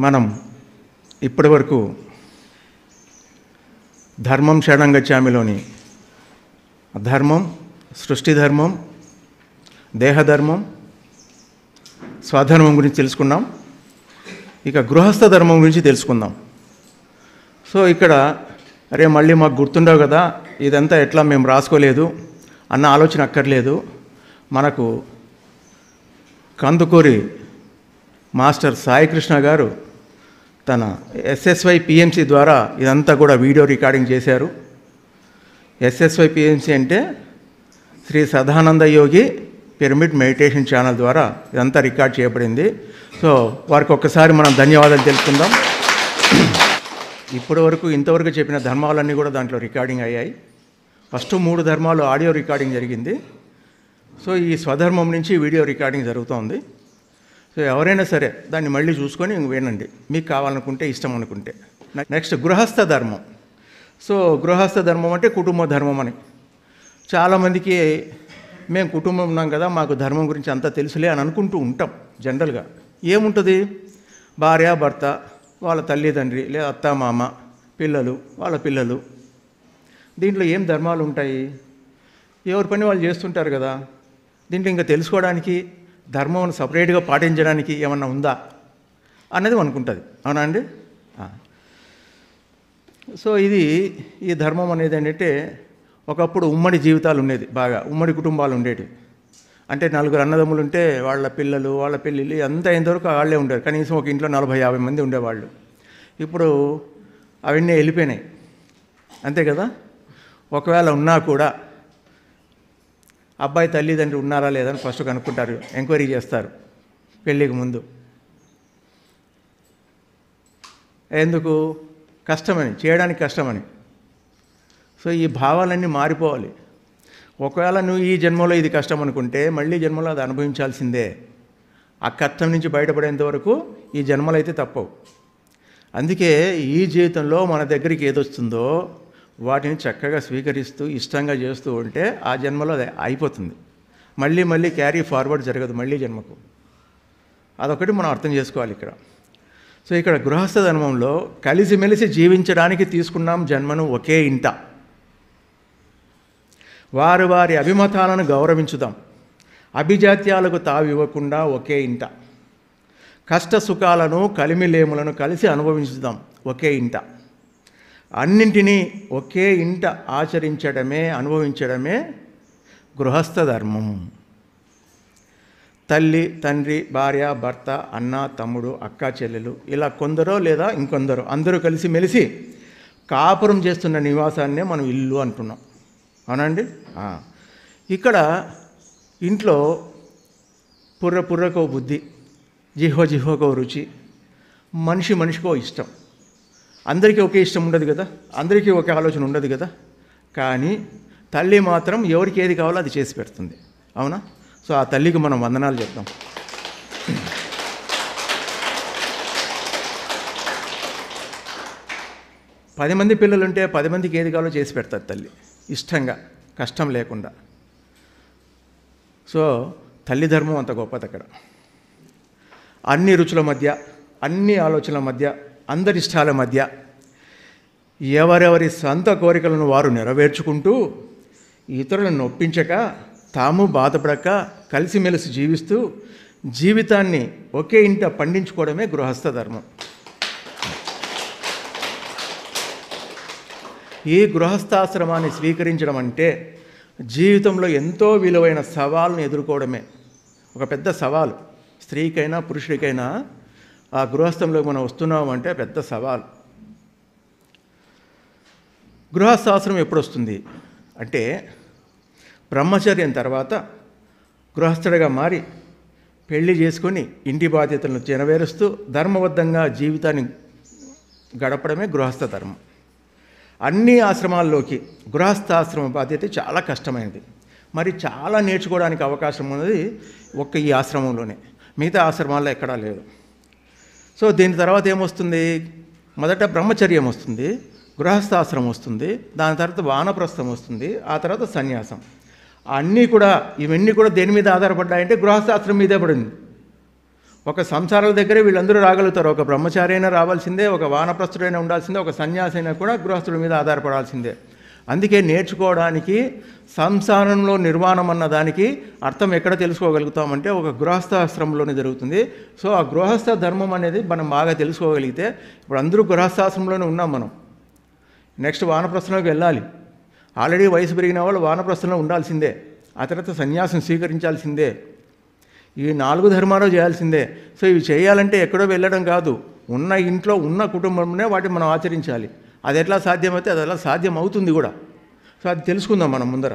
మనం ఇప్పటి వరకు ధర్మం శరణం గచ్ఛామిలోని ధర్మం, సృష్టి ధర్మం, దేహధర్మం, స్వధర్మం గురించి తెలుసుకున్నాం. ఇక గృహస్థ ధర్మం గురించి తెలుసుకుందాం. సో ఇక్కడ మళ్ళీ మాకు గుర్తుండవు కదా, ఇదంతా ఎట్లా మేము రాసుకోలేదు అన్న ఆలోచన అక్కర్లేదు. మనకు కందుకూరి మాస్టర్ సాయికృష్ణ గారు తన SSY PMC ద్వారా ఇదంతా కూడా వీడియో రికార్డింగ్ చేశారు. SSY PMC అంటే శ్రీ సదానంద యోగి పిరమిడ్ మెడిటేషన్ ఛానల్ ద్వారా ఇదంతా రికార్డ్ చేయబడింది. సో వారికి ఒక్కసారి మనం ధన్యవాదాలు తెలుపుకుందాం. ఇప్పటి వరకు ఇంతవరకు చెప్పిన ధర్మాలన్నీ కూడా దాంట్లో రికార్డింగ్ అయ్యాయి. ఫస్ట్ 3 ధర్మాలు ఆడియో రికార్డింగ్ జరిగింది. సో ఈ స్వధర్మం నుంచి వీడియో రికార్డింగ్ జరుగుతోంది. సో ఎవరైనా సరే దాన్ని మళ్ళీ చూసుకొని వినండి, మీకు కావాలనుకుంటే, ఇష్టం అనుకుంటే. నెక్స్ట్ గృహస్థ ధర్మం. సో గృహస్థ ధర్మం అంటే కుటుంబ ధర్మం అని. చాలామందికి మేము కుటుంబం ఉన్నాం కదా, మాకు ధర్మం గురించి అంతా తెలుసులే అని అనుకుంటూ ఉంటాం. జనరల్గా ఏముంటుంది, భార్య భర్త, వాళ్ళ తల్లిదండ్రి లేదా అత్త మామ, పిల్లలు, వాళ్ళ పిల్లలు, దీంట్లో ఏం ధర్మాలు ఉంటాయి? ఎవరి పని వాళ్ళు చేస్తుంటారు కదా. దీంట్లో ఇంకా తెలుసుకోవడానికి, ధర్మం సపరేట్గా పాటించడానికి ఏమన్నా ఉందా అన్నది అనుకుంటుంది. అవునా అండి? సో ఈ ధర్మం అనేది ఏంటంటే, ఒకప్పుడు ఉమ్మడి జీవితాలు ఉండేది, బాగా ఉమ్మడి కుటుంబాలు ఉండేవి. అంటే 4 అన్నదమ్ములు ఉంటే వాళ్ళ పిల్లలు, వాళ్ళ పెళ్ళిళ్ళు అంతా అయినంతవరకు వాళ్ళే ఉండేవారు. కనీసం ఒక ఇంట్లో 40-50 మంది ఉండేవాళ్ళు. ఇప్పుడు అవన్నీ వెళ్ళిపోయినాయి, అంతే కదా. ఒకవేళ ఉన్నా కూడా అబ్బాయి తల్లిదండ్రులు ఉన్నారా లేదని ఫస్ట్ కనుక్కుంటారు, ఎంక్వైరీ చేస్తారు పెళ్ళికి ముందు. ఎందుకు? కష్టమని, చేయడానికి కష్టమని. సో ఈ భావాలన్నీ మారిపోవాలి. ఒకవేళ నువ్వు ఈ జన్మలో ఇది కష్టం అనుకుంటే మళ్ళీ జన్మలో అది అనుభవించాల్సిందే. ఆ కష్టం నుంచి బయటపడేంత వరకు ఈ జన్మలు అయితే తప్పవు. అందుకే ఈ జీవితంలో మన దగ్గరికి ఏదొస్తుందో వాటిని చక్కగా స్వీకరిస్తూ ఇష్టంగా చేస్తూ ఉంటే ఆ జన్మలో అది అయిపోతుంది. మళ్ళీ క్యారీ ఫార్వర్డ్ జరగదు మళ్ళీ జన్మకు. అదొకటి మనం అర్థం చేసుకోవాలి ఇక్కడ. సో ఇక్కడ గృహస్థ ధర్మంలో కలిసిమెలిసి జీవించడానికి తీసుకున్నాం జన్మను ఒకే ఇంట. వారి వారి అభిమతాలను గౌరవించుదాం. అభిజాత్యాలకు తావివ్వకుండా ఒకే ఇంట. కష్ట సుఖాలను, కలిమిలేములను కలిసి అనుభవించుదాం ఒకే ఇంట. అన్నింటినీ ఒకే ఇంట ఆచరించడమే, అనుభవించడమే గృహస్థ ధర్మం. తల్లి, తండ్రి, భార్య, భర్త, అన్న, తమ్ముడు, అక్క, చెల్లెలు, ఇలా కొందరో లేదా ఇంకొందరో అందరూ కలిసి మెలిసి కాపురం చేస్తున్న నివాసాన్నే మనం ఇల్లు అంటున్నాం. అవునండి? ఇక్కడ ఇంట్లో పుర్రకో బుద్ధి, జిహ్వకో రుచి, మనిషికో ఇష్టం. అందరికీ ఒకే ఇష్టం ఉండదు కదా, అందరికీ ఒకే ఆలోచన ఉండదు కదా. కానీ తల్లి మాత్రం ఎవరికి ఏది కావాలో అది చేసి పెడుతుంది. అవునా? సో ఆ తల్లికి మనం వందనాలు చెప్తాం. పది మంది పిల్లలుంటే 10 మందికి ఏది కావాలో చేసి పెడతారు తల్లి, ఇష్టంగా, కష్టం లేకుండా. సో తల్లి ధర్మం అంత గొప్పది అక్కడ. అన్ని రుచుల మధ్య, అన్ని ఆలోచనల మధ్య, అందరి ఇష్టాల మధ్య ఎవరెవరి సొంత కోరికలను వారు నెరవేర్చుకుంటూ ఇతరులను నొప్పించక, తాము బాధపడక, కలిసిమెలిసి జీవిస్తూ జీవితాన్ని ఒకే ఇంట పండించుకోవడమే గృహస్థ ధర్మం. ఈ గృహస్థాశ్రమాన్ని స్వీకరించడం అంటే జీవితంలో ఎంతో విలువైన సవాళ్ళను ఎదుర్కోవడమే. ఒక పెద్ద సవాలు స్త్రీకైనా పురుషుడికైనా. ఆ గృహస్థంలోకి మనం వస్తున్నాం అంటే పెద్ద సవాలు. గృహస్థాశ్రమం ఎప్పుడు వస్తుంది అంటే బ్రహ్మచర్యం తర్వాత గృహస్థుడిగా మారి పెళ్లి చేసుకొని ఇంటి బాధ్యతలను నెరవేరుస్తూ ధర్మబద్ధంగా జీవితాన్ని గడపడమే గృహస్థ ధర్మం. అన్ని ఆశ్రమాల్లోకి గృహస్థాశ్రమ బాధ్యత చాలా కష్టమైనది. మరి చాలా నేర్చుకోవడానికి అవకాశం ఉన్నది ఈ ఆశ్రమంలోనే, మిగతా ఆశ్రమాల్లో ఎక్కడా లేదు. సో దీని తర్వాత ఏమొస్తుంది? మొదట బ్రహ్మచర్యం వస్తుంది, గృహస్థాశ్రమం వస్తుంది, దాని తర్వాత వానప్రస్థం వస్తుంది, ఆ తర్వాత సన్యాసం. ఇవన్నీ కూడా దేని మీద ఆధారపడ్డాయంటే గృహస్థాశ్రమం మీదే పడింది. ఒక సంసారాల దగ్గరే వీళ్ళందరూ రాగలుగుతారు. ఒక బ్రహ్మచారి అయినా రావాల్సిందే, ఒక వానప్రస్థుడైనా ఉండాల్సిందే, ఒక సన్యాసి అయినా కూడా గృహస్థుడి మీద ఆధారపడాల్సిందే. అందుకే నేర్చుకోవడానికి సంసారంలో నిర్వాణం అన్న దానికి అర్థం ఎక్కడ తెలుసుకోగలుగుతామంటే ఒక గృహస్థాశ్రమంలోనే జరుగుతుంది. సో ఆ గృహస్థ ధర్మం అనేది మనం బాగా తెలుసుకోగలిగితే, ఇప్పుడు అందరూ గృహస్థాశ్రమంలోనే ఉన్నాం మనం. నెక్స్ట్ వానప్రస్థంలోకి వెళ్ళాలి. ఆల్రెడీ వయసు పెరిగిన వాళ్ళు వానప్రస్థంలో ఉండాల్సిందే, ఆ తర్వాత సన్యాసం స్వీకరించాల్సిందే, ఈ 4 ధర్మాలు చేయాల్సిందే. సో ఇవి చేయాలంటే ఎక్కడో వెళ్ళడం కాదు, ఉన్న ఇంట్లో ఉన్న కుటుంబంలోనే వాటిని మనం ఆచరించాలి. అది ఎట్లా సాధ్యమైతే అది ఎలా సాధ్యం అవుతుంది కూడా. సో అది తెలుసుకుందాం మనం ముందర.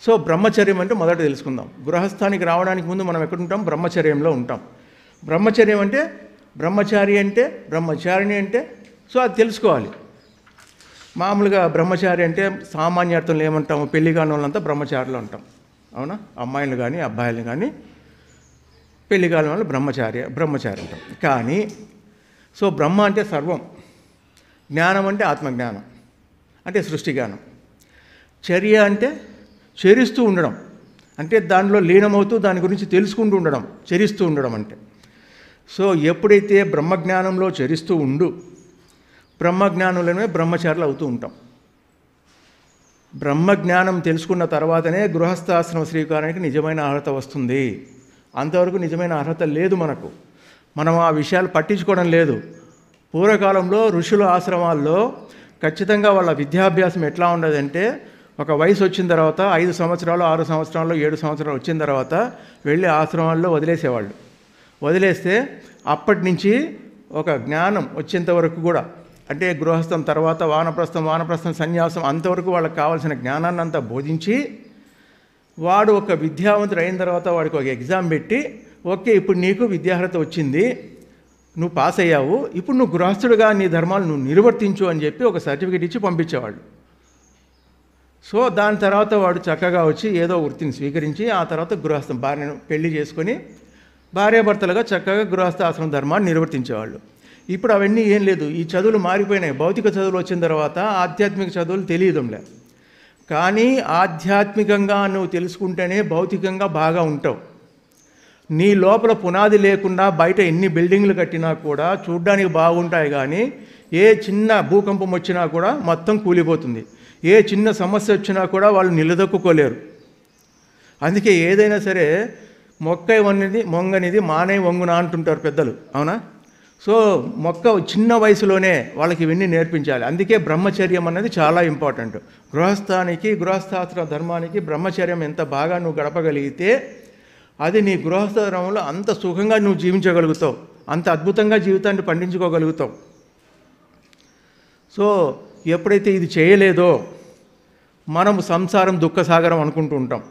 సో బ్రహ్మచర్యం అంటే మొదట తెలుసుకుందాం. గృహస్థానికి రావడానికి ముందు మనం ఎక్కడుంటాం? బ్రహ్మచర్యంలో ఉంటాం. బ్రహ్మచర్యం అంటే బ్రహ్మచారి అంటే బ్రహ్మచారిణి అంటే సో అది తెలుసుకోవాలి. మామూలుగా బ్రహ్మచారి అంటే సామాన్య అర్థంలో ఏమంటాము? పెళ్లి కాని వాళ్ళంతా బ్రహ్మచారులు అంటాం, అవునా? అమ్మాయిలు కానీ అబ్బాయిలు కానీ పెళ్లి కాని వాళ్ళు బ్రహ్మచారి అంటాం. కానీ సో బ్రహ్మ అంటే సర్వం, జ్ఞానం అంటే ఆత్మజ్ఞానం, అంటే సృష్టి జ్ఞానం. చర్య అంటే చరిస్తూ ఉండడం, అంటే దానిలో లీనమవుతూ దాని గురించి తెలుసుకుంటూ ఉండడం, చరిస్తూ ఉండడం అంటే. సో ఎప్పుడైతే బ్రహ్మజ్ఞానంలో చరిస్తూ బ్రహ్మజ్ఞానంలోనే బ్రహ్మచారులు అవుతూ ఉంటాం. బ్రహ్మజ్ఞానం తెలుసుకున్న తర్వాతనే గృహస్థాశ్రమ స్వీకారానికి నిజమైన అర్హత వస్తుంది. అంతవరకు నిజమైన అర్హత లేదు మనకు. మనం ఆ విషయాలు పట్టించుకోవడం లేదు. పూర్వకాలంలో ఋషుల ఆశ్రమాల్లో ఖచ్చితంగా వాళ్ళ విద్యాభ్యాసం ఎట్లా ఉండదంటే, ఒక వయసు వచ్చిన తర్వాత 5 సంవత్సరాలు 6 సంవత్సరాలు 7 సంవత్సరాలు వచ్చిన తర్వాత వెళ్ళి ఆశ్రమాల్లో వదిలేసేవాళ్ళు. వదిలేస్తే అప్పటి నుంచి ఒక జ్ఞానం వచ్చేంత వరకు కూడా, అంటే గృహస్థం తర్వాత వానప్రస్థం సన్యాసం అంతవరకు వాళ్ళకి కావాల్సిన జ్ఞానాన్ని అంతా బోధించి, వాడు ఒక విద్యావంతుడు అయిన తర్వాత వాడికి ఒక ఎగ్జామ్ పెట్టి, ఓకే ఇప్పుడు నీకు విద్యార్హత వచ్చింది, నువ్వు పాస్ అయ్యావు, ఇప్పుడు నువ్వు గృహస్థుడుగా నీ ధర్మాలు నువ్వు నిర్వర్తించు అని చెప్పి ఒక సర్టిఫికేట్ ఇచ్చి పంపించేవాళ్ళు. సో దాని తర్వాత వాడు చక్కగా వచ్చి ఏదో వృత్తిని స్వీకరించి ఆ తర్వాత గృహస్థం భార్యను పెళ్లి చేసుకొని భార్యాభర్తలుగా చక్కగా గృహస్థ ఆశ్రమ ధర్మాన్ని నిర్వర్తించేవాళ్ళు. ఇప్పుడు అవన్నీ ఏం లేదు, ఈ చదువులు మారిపోయినాయి. భౌతిక చదువులు వచ్చిన తర్వాత ఆధ్యాత్మిక చదువులు తెలియడంలే. కానీ ఆధ్యాత్మికంగా నువ్వు తెలుసుకుంటేనే భౌతికంగా బాగా ఉంటావు. నీ లోపల పునాది లేకుండా బయట ఎన్ని బిల్డింగ్లు కట్టినా కూడా చూడ్డానికి బాగుంటాయి, కానీ ఏ చిన్న భూకంపం వచ్చినా కూడా మొత్తం కూలిపోతుంది. ఏ చిన్న సమస్య వచ్చినా కూడా వాళ్ళు నిలదొక్కుకోలేరు. అందుకే ఏదైనా సరే మొక్కై మొంగనిది మానై వంగున అంటుంటారు పెద్దలు, అవునా? సో మొక్క చిన్న వయసులోనే వాళ్ళకి ఇవన్నీ నేర్పించాలి. అందుకే బ్రహ్మచర్యం అనేది చాలా ఇంపార్టెంట్. గృహస్థాశ్రమ ధర్మానికి బ్రహ్మచర్యం ఎంత బాగా నువ్వు గడపగలిగితే అది నీ గృహస్థ ధర్మంలో అంత సుఖంగా నువ్వు జీవించగలుగుతావు, అంత అద్భుతంగా జీవితాన్ని పండించుకోగలుగుతావు. సో ఎప్పుడైతే ఇది చేయలేదో మనము సంసారం దుఃఖసాగరం అనుకుంటూ ఉంటాం.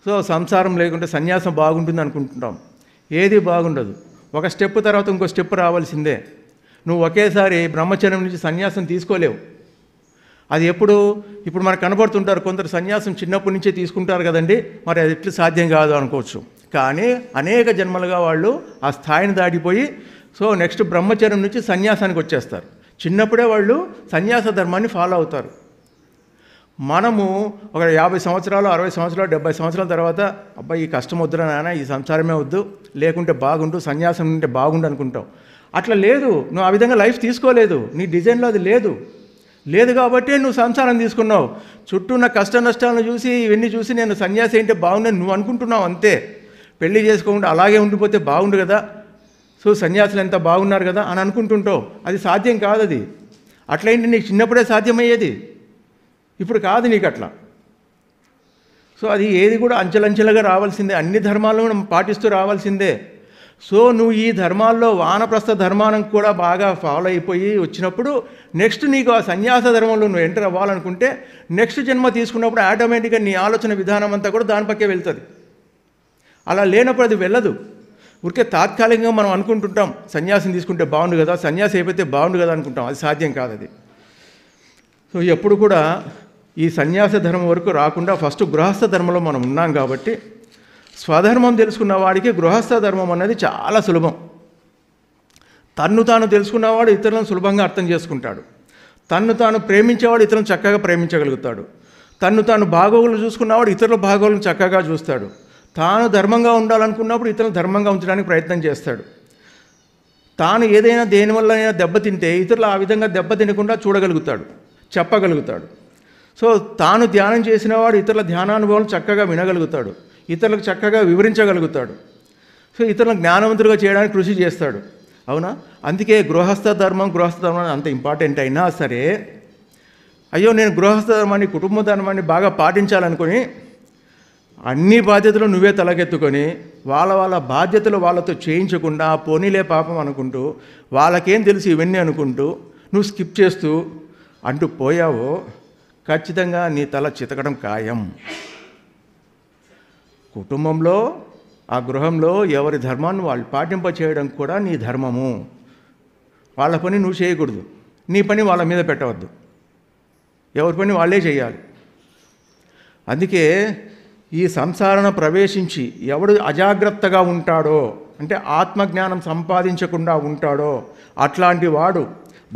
సో సంసారం లేకుంటే సన్యాసం బాగుంటుంది అనుకుంటుంటాం. ఏది బాగుండదు. ఒక స్టెప్ తర్వాత ఇంకో స్టెప్ రావాల్సిందే. నువ్వు ఒకేసారి బ్రహ్మచర్యం నుంచి సన్యాసం తీసుకోలేవు. అది ఇప్పుడు మనకు కనబడుతుంటారు కొందరు సన్యాసం చిన్నప్పటి నుంచే తీసుకుంటారు కదండి, మరి అది ఎట్లా సాధ్యం కాదు అనుకోవచ్చు. కానీ అనేక జన్మలుగా వాళ్ళు ఆ స్థాయిని దాటిపోయి సో నెక్స్ట్ బ్రహ్మచర్యం నుంచి సన్యాసానికి వచ్చేస్తారు. చిన్నప్పుడే వాళ్ళు సన్యాస ధర్మాన్ని ఫాలో అవుతారు. మనము ఒక 50 సంవత్సరాలు 60 సంవత్సరాలు 70 సంవత్సరాల తర్వాత అబ్బాయి ఈ కష్టం వద్దురా నాయన, ఈ సంసారమే వద్దు, లేకుంటే బాగుండు, సన్యాసం ఉంటే బాగుండు అనుకుంటావు. అట్లా లేదు, నువ్వు ఆ విధంగా లైఫ్ తీసుకోలేదు, నీ డిజైన్లో అది లేదు కాబట్టి నువ్వు సంసారం తీసుకున్నావు. చుట్టూ ఉన్న కష్ట నష్టాలను చూసి ఇవన్నీ చూసి నేను సన్యాసి ఏంటే బాగుండని నువ్వు అనుకుంటున్నావు అంతే. పెళ్లి చేసుకోకుండా అలాగే ఉండిపోతే బాగుండు కదా, సో సన్యాసులు ఎంత బాగున్నారు కదా అని అనుకుంటుంటావు. అది సాధ్యం కాదు. అది అట్లయింది నీకు చిన్నప్పుడే సాధ్యమయ్యేది, ఇప్పుడు కాదు నీకు అట్లా. సో అది ఏది కూడా అంచెలంచెలుగా రావాల్సిందే, అన్ని ధర్మాలను పాటిస్తూ రావాల్సిందే. సో నువ్వు ఈ ధర్మాల్లో వానప్రస్థ ధర్మానికి కూడా బాగా ఫాలో అయిపోయి వచ్చినప్పుడు నెక్స్ట్ నీకు ఆ సన్యాస ధర్మంలో నువ్వు ఎంటర్ అవ్వాలనుకుంటే నెక్స్ట్ జన్మ తీసుకున్నప్పుడు ఆటోమేటిక్గా నీ ఆలోచన విధానం అంతా కూడా దాని పక్కే వెళ్తుంది. అలా లేనప్పుడు అది వెళ్ళదు. ఊరికే తాత్కాలికంగా మనం అనుకుంటుంటాం సన్యాసం తీసుకుంటే బాగుండు కదా, సన్యాసి అయిపోతే బాగుండు కదా అనుకుంటాం. అది సాధ్యం కాదు అది. సో ఎప్పుడు కూడా ఈ సన్యాస ధర్మం వరకు రాకుండా ఫస్ట్ గృహస్థ ధర్మంలో మనం ఉన్నాం కాబట్టి స్వధర్మం తెలుసుకున్న వాడికి గృహస్థ ధర్మం అనేది చాలా సులభం. తన్ను తాను తెలుసుకున్నవాడు ఇతరులను సులభంగా అర్థం చేసుకుంటాడు. తన్ను తాను ప్రేమించేవాడు ఇతరులను చక్కగా ప్రేమించగలుగుతాడు. తన్ను తాను బాగోగులు చూసుకున్నవాడు ఇతరుల బాగోగులను చక్కగా చూస్తాడు. తాను ధర్మంగా ఉండాలనుకున్నప్పుడు ఇతరులను ధర్మంగా ఉంచడానికి ప్రయత్నం చేస్తాడు. తాను ఏదైనా దేనివల్ల దెబ్బతింటే ఇతరులు ఆ విధంగా దెబ్బతినకుండా చూడగలుగుతాడు, చెప్పగలుగుతాడు. సో తాను ధ్యానం చేసినవాడు ఇతరుల ధ్యానానుభవాలు చక్కగా వినగలుగుతాడు, ఇతరులకు చక్కగా వివరించగలుగుతాడు. సో ఇతరులను జ్ఞానవంతులుగా చేయడానికి కృషి చేస్తాడు. అవునా? అందుకే గృహస్థ ధర్మం అంత ఇంపార్టెంట్ అయినా సరే, అయ్యో నేను గృహస్థ ధర్మాన్ని, కుటుంబ ధర్మాన్ని బాగా పాటించాలనుకొని అన్ని బాధ్యతలు నువ్వే తలకెత్తుకొని వాళ్ళ బాధ్యతలు వాళ్ళతో చేయించకుండా పోనీలే పాపం అనుకుంటూ, వాళ్ళకేం తెలుసు ఇవన్నీ అనుకుంటూ నువ్వు స్కిప్ చేస్తూ అంటూ పోయావో ఖచ్చితంగా నీ తల చితకడం ఖాయం. కుటుంబంలో, ఆ గృహంలో ఎవరి ధర్మాన్ని వాళ్ళు పాటింప చేయడం కూడా నీ ధర్మము. వాళ్ళ పని నువ్వు చేయకూడదు, నీ పని వాళ్ళ మీద పెట్టవద్దు, ఎవరి పని వాళ్ళే చేయాలి. అందుకే ఈ సంసారణ ప్రవేశించి ఎవడు అజాగ్రత్తగా ఉంటాడో, అంటే ఆత్మజ్ఞానం సంపాదించకుండా ఉంటాడో అట్లాంటి వాడు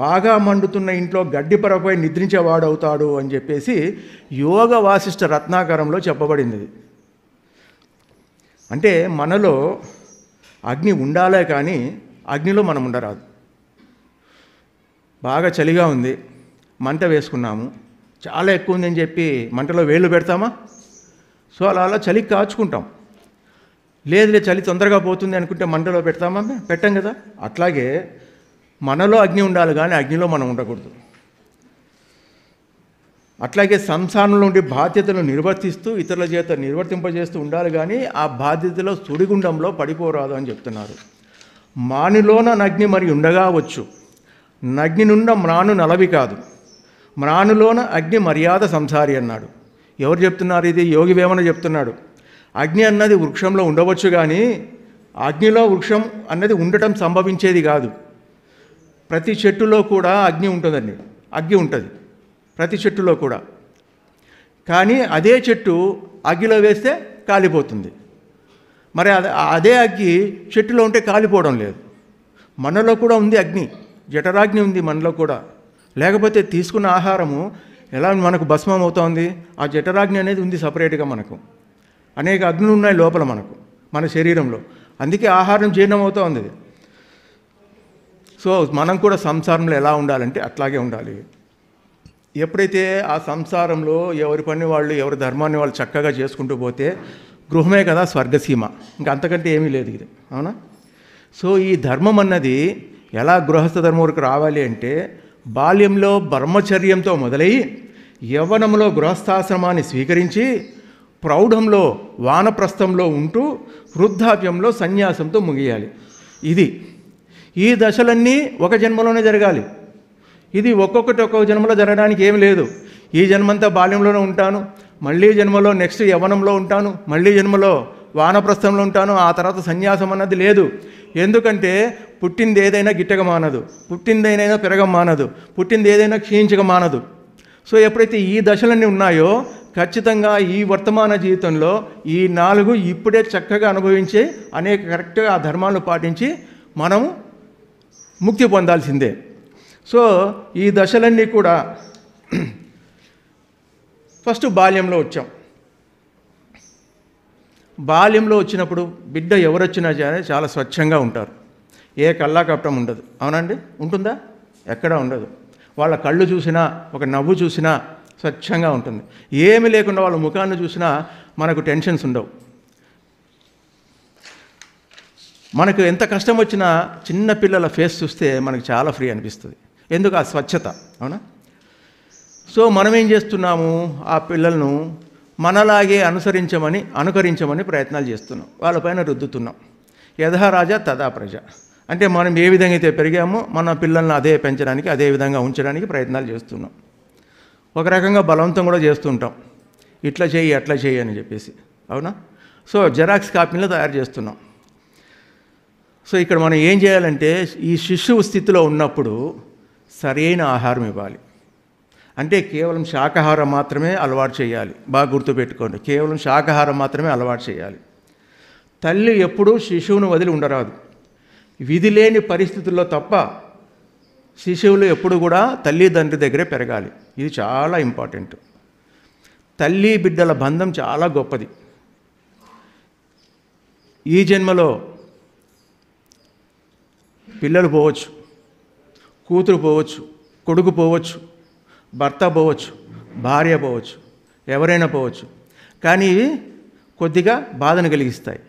బాగా మండుతున్న ఇంట్లో గడ్డిపరపై నిద్రించేవాడవుతాడు అని చెప్పేసి యోగ వాసిష్ఠ రత్నాకరంలో చెప్పబడింది. అంటే మనలో అగ్ని ఉండాలే కానీ అగ్నిలో మనం ఉండరాదు. బాగా చలిగా ఉంది, మంట వేసుకున్నాము, చాలా ఎక్కువ ఉందని చెప్పి మంటలో వేళ్ళు పెడతామా? సో అలా చలికి కాచుకుంటాం. లేదు చలి తొందరగా పోతుంది అనుకుంటే మంటలో పెడతామా? పెట్టం కదా. అట్లాగే మనలో అగ్ని ఉండాలి కానీ అగ్నిలో మనం ఉండకూడదు. అట్లాగే సంసారంలో ఉండే బాధ్యతలు నిర్వర్తిస్తూ ఇతరుల చేత నిర్వర్తింపజేస్తూ ఉండాలి కానీ ఆ బాధ్యతలో సుడిగుండంలో పడిపోరాదు అని చెప్తున్నారు. మానిలోన నగ్ని మరి ఉండగా వచ్చు, నగ్ని నుండ మ్రాను నలవి కాదు, మ్రానులోన అగ్ని మర్యాద సంసారి అన్నాడు. ఎవరు చెప్తున్నారు ఇది? యోగి వేమన చెప్తున్నాడు. అగ్ని అన్నది వృక్షంలో ఉండవచ్చు కానీ అగ్నిలో వృక్షం అన్నది ఉండటం సంభవించేది కాదు. ప్రతి చెట్టులో కూడా అగ్ని ఉంటుందండి, అగ్గి ఉంటుంది ప్రతి చెట్టులో కూడా. కానీ అదే చెట్టు అగ్గిలో వేస్తే కాలిపోతుంది. మరి అదే అగ్గి చెట్టులో ఉంటే కాలిపోవడం లేదు. మనలో కూడా ఉంది అగ్ని, జఠరాగ్ని ఉంది మనలో కూడా. లేకపోతే తీసుకున్న ఆహారము ఎలా మనకు భస్మం అవుతోంది? ఆ జఠరాగ్ని అనేది ఉంది సపరేట్గా. మనకు అనేక అగ్నులు ఉన్నాయి లోపల మనకు, మన శరీరంలో. అందుకే ఆహారం జీర్ణం అవుతూ ఉంది. సో మనం కూడా సంసారంలో ఎలా ఉండాలంటే అట్లాగే ఉండాలి. ఎప్పుడైతే ఆ సంసారంలో ఎవరి పని వాళ్ళు, ఎవరి ధర్మాన్ని వాళ్ళు చక్కగా చేసుకుంటూ పోతే గృహమే కదా స్వర్గసీమ, ఇంకా అంతకంటే ఏమీ లేదు ఇది. అవునా? సో ఈ ధర్మం అన్నది ఎలా గృహస్థ ధర్మం వరకు రావాలి అంటే బాల్యంలో బ్రహ్మచర్యంతో మొదలై యవ్వనంలో గృహస్థాశ్రమాన్ని స్వీకరించి ప్రౌఢంలో వానప్రస్థంలో ఉంటూ వృద్ధాప్యంలో సన్యాసంతో ముగియాలి. ఈ దశలన్నీ ఒక జన్మలోనే జరగాలి. ఇది ఒక్కొక్కటి ఒక్కొక్క జన్మలో జరగడానికి ఏమి లేదు. ఈ జన్మంతా బాల్యంలోనే ఉంటాను, మళ్ళీ జన్మలో నెక్స్ట్ యవ్వనంలో ఉంటాను, మళ్ళీ జన్మలో వానప్రస్థంలో ఉంటాను, ఆ తర్వాత సన్యాసం అన్నది లేదు. ఎందుకంటే పుట్టింది ఏదైనా గిట్టక మానదు, పుట్టింది ఏదైనా పెరగ మానదు, పుట్టింది ఏదైనా క్షీణించక మానదు. సో ఎప్పుడైతే ఈ దశలన్నీ ఉన్నాయో ఖచ్చితంగా ఈ వర్తమాన జీవితంలో ఈ 4 ఇప్పుడే చక్కగా అనుభవించి అనేక కరెక్ట్గా ఆ ధర్మాలను పాటించి మనము ముక్తి పొందాల్సిందే. సో ఈ దశలన్నీ కూడా ఫస్ట్ బాల్యంలో వచ్చాం. బాల్యంలో వచ్చినప్పుడు బిడ్డ ఎవరొచ్చినా సరే చాలా స్వచ్ఛంగా ఉంటారు, ఏ కల్లా కపటం ఉండదు. అవునండి? ఉంటుందా? ఎక్కడా ఉండదు. వాళ్ళ కళ్ళు చూసినా, ఒక నవ్వు చూసినా స్వచ్ఛంగా ఉంటుంది. ఏమీ లేకుండా వాళ్ళ ముఖాన్ని చూసినా మనకు టెన్షన్స్ ఉండవు. మనకు ఎంత కష్టం వచ్చినా చిన్న పిల్లల ఫేస్ చూస్తే మనకు చాలా ఫ్రీ అనిపిస్తుంది. ఎందుకు? ఆ స్వచ్ఛత. అవునా? సో మనం ఏం చేస్తున్నాము? ఆ పిల్లలను మనలాగే అనుకరించమని ప్రయత్నాలు చేస్తున్నాం, వాళ్ళపైన రుద్దుతున్నాం. యథా రాజా తదా ప్రజ. అంటే మనం ఏ విధంగా అయితే పెరిగామో మన పిల్లల్ని అదే పెంచడానికి, అదే విధంగా ఉంచడానికి ప్రయత్నాలు చేస్తున్నాం. ఒక రకంగా బలవంతం కూడా చేస్తుంటాం, ఇట్లా చేయి అట్లా చేయి అని చెప్పేసి. అవునా? సో జెరాక్స్ కాపీలు తయారు చేస్తున్నాం. సో ఇక్కడ మనం ఏం చేయాలంటే ఈ శిశువు స్థితిలో ఉన్నప్పుడు సరైన ఆహారం ఇవ్వాలి. అంటే కేవలం శాకాహారం మాత్రమే అలవాటు చేయాలి. బాగా గుర్తుపెట్టుకోండి, కేవలం శాకాహారం మాత్రమే అలవాటు చేయాలి. తల్లి ఎప్పుడూ శిశువును వదిలి ఉండరాదు. విధి లేని పరిస్థితుల్లో తప్ప శిశువులు ఎప్పుడు కూడా తల్లిదండ్రి దగ్గరే పెరగాలి. ఇది చాలా ఇంపార్టెంట్. తల్లి బిడ్డల బంధం చాలా గొప్పది. ఈ జన్మలో పిల్లలు పోవచ్చు, కూతురు పోవచ్చు, కొడుకు పోవచ్చు, భర్త పోవచ్చు, భార్య పోవచ్చు, ఎవరైనా పోవచ్చు. కానీ ఇవి కొద్దిగా బాధను కలిగిస్తాయి.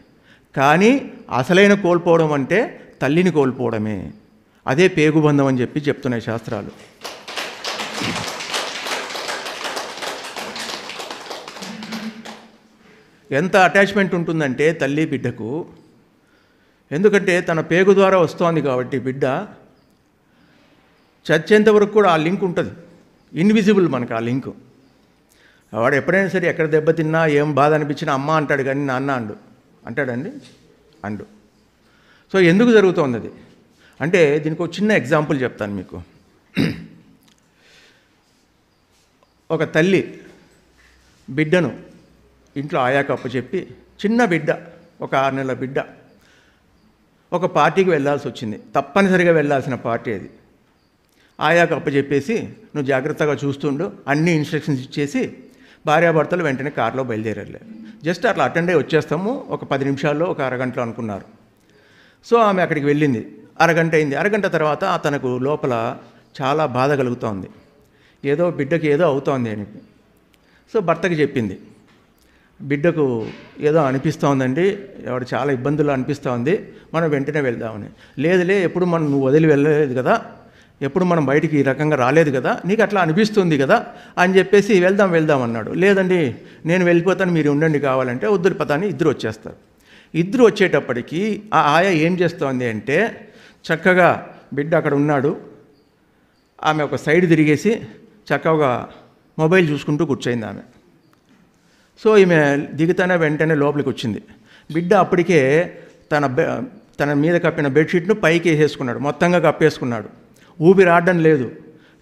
కానీ అసలైన కోల్పోవడం అంటే తల్లిని కోల్పోవడమే. అదే పేగుబంధం అని చెప్తున్నాయి శాస్త్రాలు. ఎంత అటాచ్మెంట్ ఉంటుందంటే తల్లి బిడ్డకు, ఎందుకంటే తన పేగు ద్వారా వస్తోంది కాబట్టి బిడ్డ చచ్చేంత వరకు కూడా ఆ లింక్ ఉంటుంది. ఇన్విజిబుల్ మనకు ఆ లింకు. వాడు ఎప్పుడైనా సరే ఎక్కడ దెబ్బతిన్నా ఏం బాధ అనిపించినా అమ్మ అంటాడు, కానీ నాన్న అంటాడండి. సో ఎందుకు జరుగుతోంది అది అంటే దీనికి ఒక చిన్న ఎగ్జాంపుల్ చెప్తాను మీకు. ఒక తల్లి బిడ్డను ఇంట్లో ఆయాకు అప్పచెప్పి, చిన్న బిడ్డ, ఒక 6 నెలల బిడ్డ, ఒక పార్టీకి వెళ్ళాల్సి వచ్చింది. తప్పనిసరిగా వెళ్ళాల్సిన పార్టీ అది. ఆయాకు అప్పచెప్పేసి నువ్వు జాగ్రత్తగా చూస్తుండు అన్ని ఇన్స్ట్రక్షన్స్ ఇచ్చేసి భార్యాభర్తలు వెంటనే కారులో బయలుదేరారు. జస్ట్ అట్లా అటెండ్ అయ్యి వచ్చేస్తాము, ఒక 10 నిమిషాల్లో, ఒక అరగంటలో అనుకున్నారు. సో ఆమె అక్కడికి వెళ్ళింది. అరగంట అయింది. అరగంట తర్వాత తనకు లోపల చాలా బాధ కలుగుతోంది, ఏదో బిడ్డకి ఏదో అవుతోంది అని. సో భర్తకి చెప్పింది, బిడ్డకు ఏదో అనిపిస్తోందండి, ఎవడు చాలా ఇబ్బందులు అనిపిస్తోంది, మనం వెంటనే వెళ్దామని. లేదులే, ఎప్పుడు నువ్వు వదిలి వెళ్ళలేదు కదా, ఎప్పుడు మనం బయటికి ఈ రకంగా రాలేదు కదా, నీకు అట్లా అనిపిస్తుంది కదా అని చెప్పేసి వెళ్దాం అన్నాడు. లేదండి నేను వెళ్ళిపోతాను, మీరు ఉండండి కావాలంటే. వద్దురు పతాని ఇద్దరు వచ్చేస్తారు. ఇద్దరు వచ్చేటప్పటికి ఆ ఆయ ఏం చేస్తోంది అంటే, చక్కగా బిడ్డ అక్కడ ఉన్నాడు, ఆమె ఒక సైడ్ తిరిగేసి చక్కగా మొబైల్ చూసుకుంటూ కూర్చోయింది ఆమె. సో ఈమె దిగుతానే వెంటనే లోపలికి వచ్చింది. బిడ్డ అప్పటికే తన మీద కప్పిన బెడ్షీట్ను పైకి వేసేసుకున్నాడు, మొత్తంగా కప్పేసుకున్నాడు. ఊపిరి ఆడడం లేదు,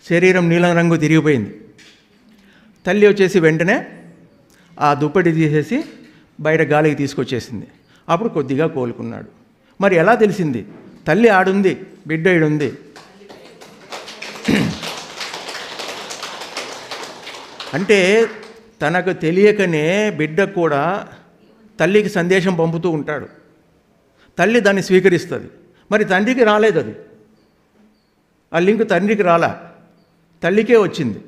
శరీరం నీలం రంగు తిరిగిపోయింది. తల్లి వచ్చేసి వెంటనే ఆ దుప్పటి తీసేసి బయట గాలికి తీసుకొచ్చేసింది. అప్పుడు కొద్దిగా కోలుకున్నాడు. మరి ఎలా తెలిసింది? తల్లి ఆడుంది, బిడ్డ ఈడుంది. అంటే తనకు తెలియకనే బిడ్డ కూడా తల్లికి సందేశం పంపుతూ ఉంటాడు. తల్లి దాన్ని స్వీకరిస్తుంది. మరి తండ్రికి రాలేదు అది, ఆ లింక్ తండ్రికి రాలా, తల్లికే వచ్చింది.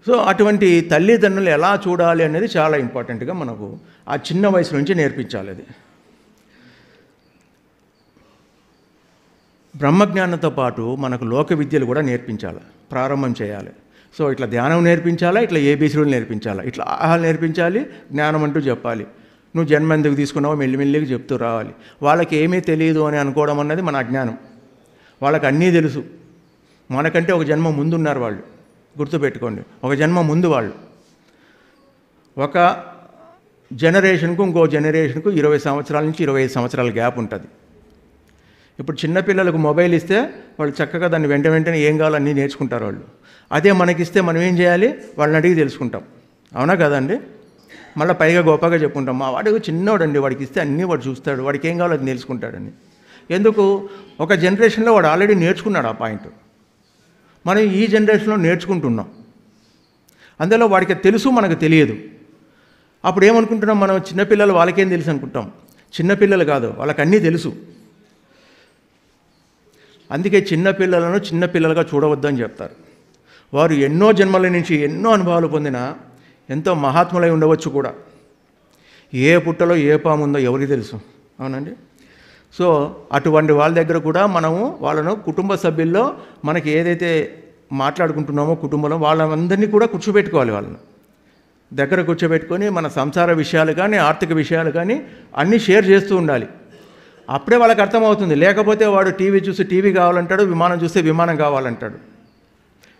సో అటువంటి తల్లిదండ్రులు ఎలా చూడాలి అనేది చాలా ఇంపార్టెంట్గా మనకు ఆ చిన్న వయసు నుంచి నేర్పించాలి. అది బ్రహ్మజ్ఞానంతో పాటు మనకు లోక విద్యలు కూడా నేర్పించాలి, ప్రారంభం చేయాలి. సో ఇట్లా ధ్యానం నేర్పించాలా, ఇట్లా ఏబీసీలు నేర్పించాలా, ఇట్లా ఆహాలు నేర్పించాలి, జ్ఞానం అంటూ చెప్పాలి. నువ్వు జన్మ ఎందుకు తీసుకున్నావో మెల్లిమెల్లిగా చెప్తూ రావాలి. వాళ్ళకి ఏమీ తెలియదు అని అనుకోవడం అన్నది మన అజ్ఞానం. వాళ్ళకి అన్నీ తెలుసు. మనకంటే ఒక జన్మ ముందు ఉన్నారు వాళ్ళు, గుర్తుపెట్టుకోండి. ఒక జన్మ ముందు వాళ్ళు. ఒక జనరేషన్కు ఇంకో జనరేషన్కు 20 సంవత్సరాల నుంచి 25 సంవత్సరాల గ్యాప్ ఉంటుంది. ఇప్పుడు చిన్నపిల్లలకు మొబైల్ ఇస్తే వాళ్ళు చక్కగా దాన్ని వెంటనే ఏం కావాలో అన్నీ నేర్చుకుంటారు వాళ్ళు. అదే మనకిస్తే మనం ఏం చేయాలి? వాళ్ళని అడిగి తెలుసుకుంటాం. అవునా కదండి? మళ్ళీ పైగా గొప్పగా చెప్పుకుంటాం, మా వాడు చిన్నవాడండి, వాడికి ఇస్తే అన్నీ వాడు చూస్తాడు, వాడికి ఏం కావాలో అది నేర్చుకుంటాడని. ఎందుకు? ఒక జనరేషన్లో వాడు ఆల్రెడీ నేర్చుకున్నాడు ఆ పాయింట్. మనం ఈ జనరేషన్లో నేర్చుకుంటున్నాం. అందులో వాడికి తెలుసు, మనకు తెలియదు. అప్పుడు ఏమనుకుంటున్నాం మనం? చిన్నపిల్లలు వాళ్ళకేం తెలుసు అనుకుంటాం. చిన్నపిల్లలు కాదు, వాళ్ళకి అన్నీ తెలుసు. అందుకే చిన్నపిల్లలను చిన్నపిల్లలుగా చూడవద్దని చెప్తారు. వారు ఎన్నో జన్మల నుంచి ఎన్నో అనుభవాలు పొందిన ఎంతో మహాత్ములై ఉండవచ్చు కూడా. ఏ పుట్టలో ఏ పాము ఉందో ఎవరికి తెలుసు? అవునండి. సో అటువంటి వాళ్ళ దగ్గర కూడా మనము వాళ్ళను కుటుంబ సభ్యుల్లో మనకి ఏదైతే మాట్లాడుకుంటున్నామో కుటుంబంలో వాళ్ళందరినీ కూడా కూర్చోబెట్టుకోవాలి. వాళ్ళని దగ్గర కూర్చోబెట్టుకొని మన సంసార విషయాలు కానీ ఆర్థిక విషయాలు కానీ అన్నీ షేర్ చేస్తూ ఉండాలి. అప్పుడే వాళ్ళకి అర్థమవుతుంది. లేకపోతే వాడు టీవీ చూసి టీవీ కావాలంటాడు, విమానం చూస్తే విమానం కావాలంటాడు.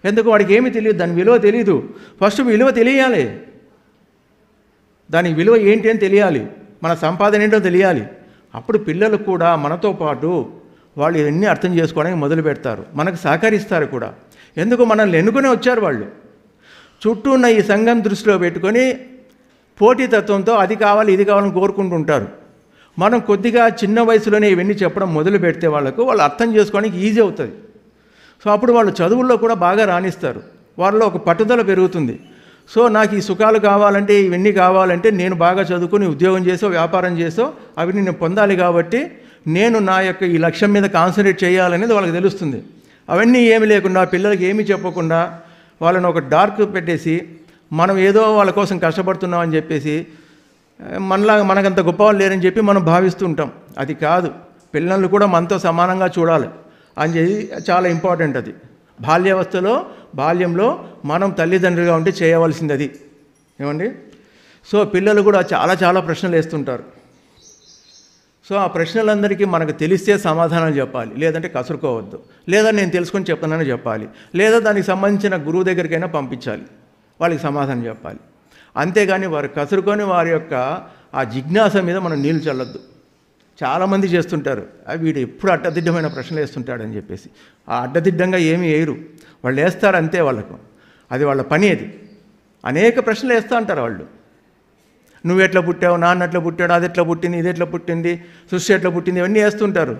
ఎందుకు? వాడికి ఏమీ తెలియదు, దాని విలువ తెలియదు. ఫస్ట్ విలువ తెలియాలి, దాని విలువ ఏంటి అని తెలియాలి, మన సంపాదన ఏంటో తెలియాలి. అప్పుడు పిల్లలు కూడా మనతో పాటు వాళ్ళు ఇవన్నీ అర్థం చేసుకోవడానికి మొదలు పెడతారు, మనకు సహకరిస్తారు కూడా. ఎందుకు? మనల్ని ఎన్నుకునే వచ్చారు వాళ్ళు. చుట్టూ ఉన్న ఈ సంఘం దృష్టిలో పెట్టుకొని పోటీతత్వంతో అది కావాలి ఇది కావాలని కోరుకుంటుంటారు. మనం కొద్దిగా చిన్న వయసులోనే ఇవన్నీ చెప్పడం మొదలు పెడితే వాళ్ళు అర్థం చేసుకోవడానికి ఈజీ అవుతుంది. సో అప్పుడు వాళ్ళు చదువుల్లో కూడా బాగా రాణిస్తారు, వాళ్ళలో ఒక పట్టుదల పెరుగుతుంది. సో నాకు ఈ సుఖాలు కావాలంటే, ఇవన్నీ కావాలంటే నేను బాగా చదువుకుని ఉద్యోగం చేసో వ్యాపారం చేసో అవి నేను పొందాలి కాబట్టి నేను నా యొక్క ఈ లక్ష్యం మీద కాన్సన్ట్రేట్ చేయాలనేది వాళ్ళకి తెలుస్తుంది. అవన్నీ ఏమి లేకుండా పిల్లలకి ఏమీ చెప్పకుండా వాళ్ళని ఒక డార్క్ పెట్టేసి మనం ఏదో వాళ్ళ కోసం కష్టపడుతున్నాం అని చెప్పేసి మనలాగా మనకంత గొప్పవాళ్ళు లేరని చెప్పి మనం భావిస్తూ ఉంటాం. అది కాదు, పిల్లలు కూడా మనతో సమానంగా చూడాలి అని చెప్పి చాలా ఇంపార్టెంట్. అది బాల్యంలో మనం తల్లిదండ్రులుగా ఉంటే చేయవలసింది అది. ఏమండి? సో పిల్లలు కూడా చాలా ప్రశ్నలు వేస్తుంటారు. సో ఆ ప్రశ్నలందరికీ మనకు తెలిస్తే సమాధానాలు చెప్పాలి, లేదంటే కసురుకోవద్దు, లేదా నేను తెలుసుకొని చెప్తానని చెప్పాలి, లేదా దానికి సంబంధించిన గురువు దగ్గరికైనా పంపించాలి, వాళ్ళకి సమాధానం చెప్పాలి. అంతేగాని వారు కసురుకొని వారి యొక్క ఆ జిజ్ఞాస మీద మనం నీళ్ళు చల్లొద్దు. చాలామంది చేస్తుంటారు, వీడు ఎప్పుడు అడ్డదిడ్డమైన ప్రశ్నలు వేస్తుంటాడని చెప్పేసి. ఆ అడ్డదిడ్డంగా ఏమీ వేయరు, వాళ్ళు వేస్తారు అంతే. వాళ్ళకు అది వాళ్ళ పని. అది అనేక ప్రశ్నలు వేస్తూ ఉంటారు వాళ్ళు. నువ్వు ఎట్లా పుట్టావు, నాన్న ఎట్లా పుట్టాడు, అది ఎట్లా పుట్టింది, ఇది ఎట్లా పుట్టింది, సృష్టి ఎట్లా పుట్టింది, ఇవన్నీ వేస్తుంటారు.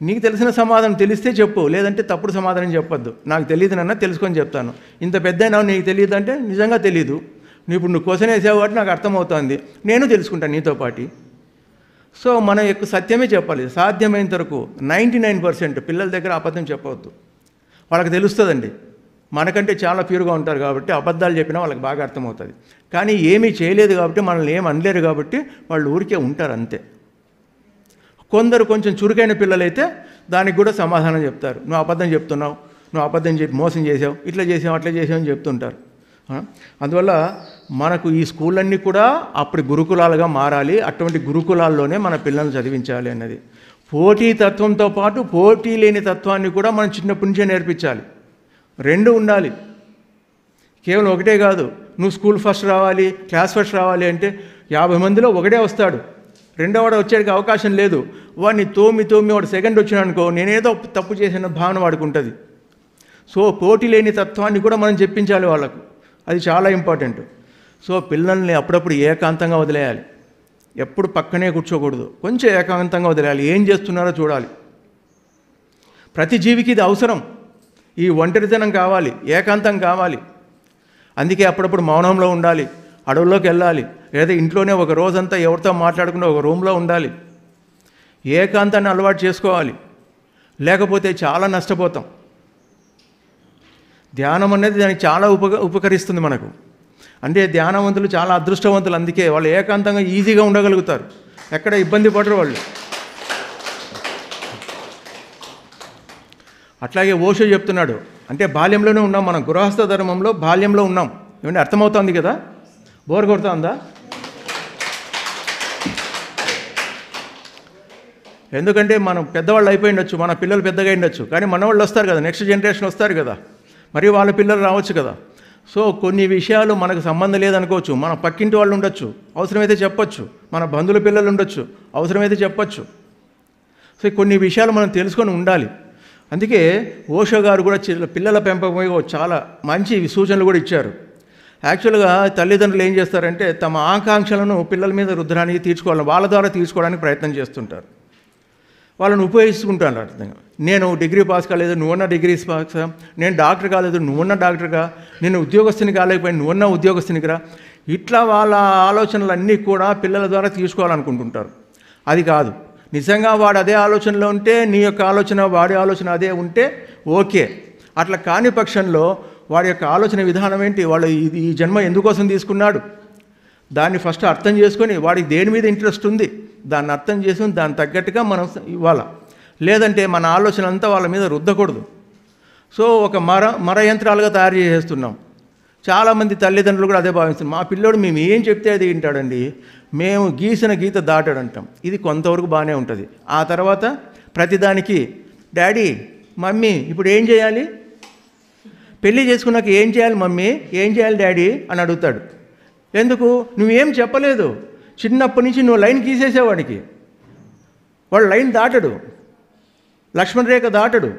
నీకు తెలిసిన సమాధానం తెలిస్తే చెప్పు, లేదంటే తప్పుడు సమాధానం చెప్పొద్దు. నాకు తెలియదు నాన్న, తెలుసుకొని చెప్తాను. ఇంత పెద్దయినా నీకు తెలియదు అంటే నిజంగా తెలీదు. ఇప్పుడు నువ్వు క్వశ్చన్ వేసావు కాబట్టి నాకు అర్థమవుతుంది, నేను తెలుసుకుంటాను నీతో పాటు. సో మన యొక్క సత్యమే చెప్పాలి. సాధ్యమైనంత వరకు 99% పిల్లల దగ్గర అబద్ధం చెప్పవద్దు. వాళ్ళకి తెలుస్తుందండి, మనకంటే చాలా ప్యూర్గా ఉంటారు కాబట్టి అబద్ధాలు చెప్పినా వాళ్ళకి బాగా అర్థమవుతుంది. కానీ ఏమీ చేయలేదు కాబట్టి మనల్ని ఏం అనలేరు కాబట్టి వాళ్ళు ఊరికే ఉంటారు అంతే. కొందరు కొంచెం చురుకైన పిల్లలైతే దానికి కూడా సమాధానం చెప్తారు. నువ్వు అబద్ధం చెప్తున్నావు, నువ్వు అబద్ధం చెప్పి మోసం చేసావు, ఇట్లా చేసావు అట్లా చేసావు అని చెప్తుంటారు. అందువల్ల మనకు ఈ స్కూళ్ళన్నీ కూడా అప్పుడు గురుకులాలుగా మారాలి. అటువంటి గురుకులాల్లోనే మన పిల్లల్ని చదివించాలి అన్నది. పోటీతత్వంతో పాటు పోటీ లేని తత్వాన్ని కూడా మనం చిన్నప్పటి నుంచే నేర్పించాలి. రెండు ఉండాలి, కేవలం ఒకటే కాదు. నువ్వు స్కూల్ ఫస్ట్ రావాలి, క్లాస్ ఫస్ట్ రావాలి అంటే 50 మందిలో ఒకటే వస్తాడు, రెండోవాడు వచ్చేటికి అవకాశం లేదు. వాడిని తోమి వాడు సెకండ్ వచ్చినా అనుకో, నేనేదో తప్పు చేసిన భావన వాడికి ఉంటుంది. సో పోటీ లేని తత్వాన్ని కూడా మనం చెప్పించాలి వాళ్ళకు, అది చాలా ఇంపార్టెంట్. సో పిల్లల్ని అప్పుడప్పుడు ఏకాంతంగా వదిలేయాలి, ఎప్పుడు పక్కనే కూర్చోకూడదు, కొంచెం ఏకాంతంగా వదిలేయాలి. ఏం చేస్తున్నారో చూడాలి. ప్రతి జీవికి ఇది అవసరం. ఈ ఒంటరితనం కావాలి, ఏకాంతం కావాలి. అందుకే అప్పుడప్పుడు మౌనంలో ఉండాలి, అడవుల్లోకి వెళ్ళాలి, లేదా ఇంట్లోనే ఒక రోజంతా ఎవరితో మాట్లాడకుండా ఒక రూమ్లో ఉండాలి. ఏకాంతాన్ని అలవాటు చేసుకోవాలి, లేకపోతే చాలా నష్టపోతాం. ధ్యానం అనేది దానికి చాలా ఉపకరిస్తుంది మనకు. అంటే ధ్యానవంతులు చాలా అదృష్టవంతులు, అందుకే వాళ్ళు ఏకాంతంగా ఈజీగా ఉండగలుగుతారు, ఎక్కడ ఇబ్బంది పడరు వాళ్ళు. అట్లాగే ఓషో చెప్తున్నాడు, అంటే బాల్యంలోనే ఉన్నాం మనం, గృహస్థ ధర్మంలో బాల్యంలో ఉన్నాం. ఏమంటే అర్థమవుతుంది కదా? బోర్ కొడుతుందా? ఎందుకంటే మనం పెద్దవాళ్ళు అయిపోయి ఉండొచ్చు, మన పిల్లలు పెద్దగా ఉండొచ్చు, కానీ మనవాళ్ళు వస్తారు కదా, నెక్స్ట్ జనరేషన్ వస్తారు కదా, మరి వాళ్ళ పిల్లలు రావచ్చు కదా. సో కొన్ని విషయాలు మనకు సంబంధం లేదనుకోవచ్చు, మన పక్కింటి వాళ్ళు ఉండొచ్చు, అవసరమైతే చెప్పొచ్చు, మన బంధువుల పిల్లలు ఉండొచ్చు, అవసరమైతే చెప్పొచ్చు. సో కొన్ని విషయాలు మనం తెలుసుకొని ఉండాలి. అందుకే ఓషో గారు కూడా పిల్లల పెంపకం చాలా మంచి సూచనలు కూడా ఇచ్చారు. యాక్చువల్గా తల్లిదండ్రులు ఏం చేస్తారంటే తమ ఆకాంక్షలను పిల్లల మీద రుద్దడానికి, తీర్చుకోవాలని, వాళ్ళ ద్వారా తీర్చుకోవడానికి ప్రయత్నం చేస్తుంటారు. వాళ్ళని ఉపయోగించుకుంటాను. అర్థంగా నేను డిగ్రీ పాస్ కాలేదు, నువ్వన్నా డిగ్రీ పాస్, నేను డాక్టర్ కాలేదు, నువ్వన్నా డాక్టర్గా, నేను ఉద్యోగస్తుని కాలేకపోయినా నువ్వన్నా ఉద్యోగస్తునికిరా, ఇట్లా వాళ్ళ ఆలోచనలన్నీ కూడా పిల్లల ద్వారా తీసుకోవాలనుకుంటుంటారు. అది కాదు. నిజంగా వాడు అదే ఆలోచనలో ఉంటే, నీ యొక్క ఆలోచన వాడి ఆలోచన అదే ఉంటే ఓకే. అట్లా కాని పక్షంలో వాడి యొక్క ఆలోచన విధానం ఏంటి, వాడు ఈ జన్మ ఎందుకోసం తీసుకున్నాడు, దాన్ని ఫస్ట్ అర్థం చేసుకొని వాడికి దేని మీద ఇంట్రెస్ట్ ఉంది దాన్ని అర్థం చేసుకుని దాన్ని తగ్గట్టుగా మనం ఇవ్వాలి. లేదంటే మన ఆలోచన అంతా వాళ్ళ మీద రుద్దకూడదు. సో ఒక మర యంత్రాలుగా తయారు చేసేస్తున్నాం. చాలామంది తల్లిదండ్రులు కూడా అదే భావిస్తున్నారు, మా పిల్లోడు మేము ఏం చెప్తే అది వింటాడండి, మేము గీసిన గీత దాటాడంటాం. ఇది కొంతవరకు బాగానే ఉంటుంది. ఆ తర్వాత ప్రతిదానికి డాడీ మమ్మీ ఇప్పుడు ఏం చేయాలి, పెళ్ళి చేసుకున్నాక ఏం చేయాలి మమ్మీ, ఏం చేయాలి డాడీ అని అడుగుతాడు. ఎందుకు? నువ్వేం చెప్పలేదు, చిన్నప్పటి నుంచి నువ్వు లైన్ గీసేసేవాడికి, వాడు లైన్ దాటడు, లక్ష్మణ రేఖ దాటడు.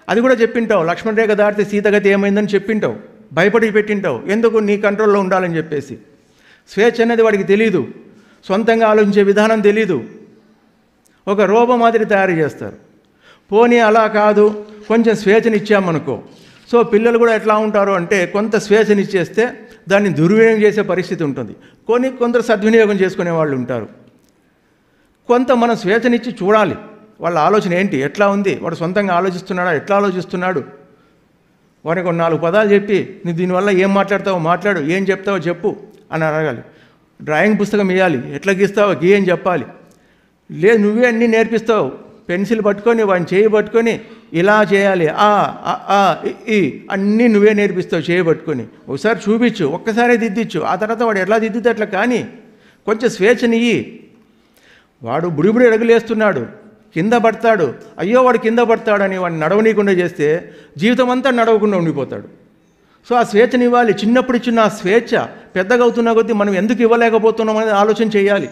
అది కూడా చెప్పింటావు, లక్ష్మణ రేఖ దాటితే సీతగతి ఏమైందని చెప్పింటావు, భయపడి పెట్టింటావు. ఎందుకు? నీ కంట్రోల్లో ఉండాలని చెప్పేసి. స్వేచ్ఛ అనేది వాడికి తెలీదు, సొంతంగా ఆలోచించే విధానం తెలీదు, ఒక రోబో మాదిరి తయారు చేస్తారు. పోనీ అలా కాదు, కొంచెం స్వేచ్ఛనిచ్చామనుకో, సో పిల్లలు కూడా ఎట్లా ఉంటారు అంటే కొంత స్వేచ్ఛనిచ్చేస్తే దాన్ని దుర్వినియోగం చేసే పరిస్థితి ఉంటుంది. కొందరు సద్వినియోగం చేసుకునే వాళ్ళు ఉంటారు. కొంత మనం స్వేచ్ఛనిచ్చి చూడాలి వాళ్ళ ఆలోచన ఏంటి, ఎట్లా ఉంది, వాడు సొంతంగా ఆలోచిస్తున్నాడా, ఎట్లా ఆలోచిస్తున్నాడు, వాడికి ఒక 4 పదాలు చెప్పి నువ్వు దీనివల్ల ఏం మాట్లాడతావో మాట్లాడు, ఏం చెప్తావో చెప్పు అని అడగాలి. డ్రాయింగ్ పుస్తకం ఇవ్వాలి, ఎట్లా గీస్తావో గీయని చెప్పాలి. లేదు నువ్వే అన్నీ నేర్పిస్తావు, పెన్సిల్ పట్టుకొని వాడిని చేయి పట్టుకొని ఇలా చేయాలి, ఈ అన్నీ నువ్వే నేర్పిస్తావు చేయి పట్టుకొని. ఒకసారి చూపించు, ఒక్కసారి దిద్దిచ్చు, ఆ తర్వాత వాడు ఎట్లా దిద్దితే అట్లా కానీ కొంచెం స్వేచ్ఛనియ్యి. వాడు బుడిబుడి అడుగులేస్తున్నాడు, కింద పడతాడు, అయ్యో వాడు కింద పడతాడని వాడిని నడవనీయకుండా చేస్తే జీవితం అంతా నడవకుండా ఉండిపోతాడు. సో ఆ స్వేచ్ఛని ఇవ్వాలి. చిన్నప్పుడు ఇచ్చిన ఆ స్వేచ్ఛ పెద్దగా అవుతున్న కొద్దీ మనం ఎందుకు ఇవ్వలేకపోతున్నాం అనేది ఆలోచన చేయాలి.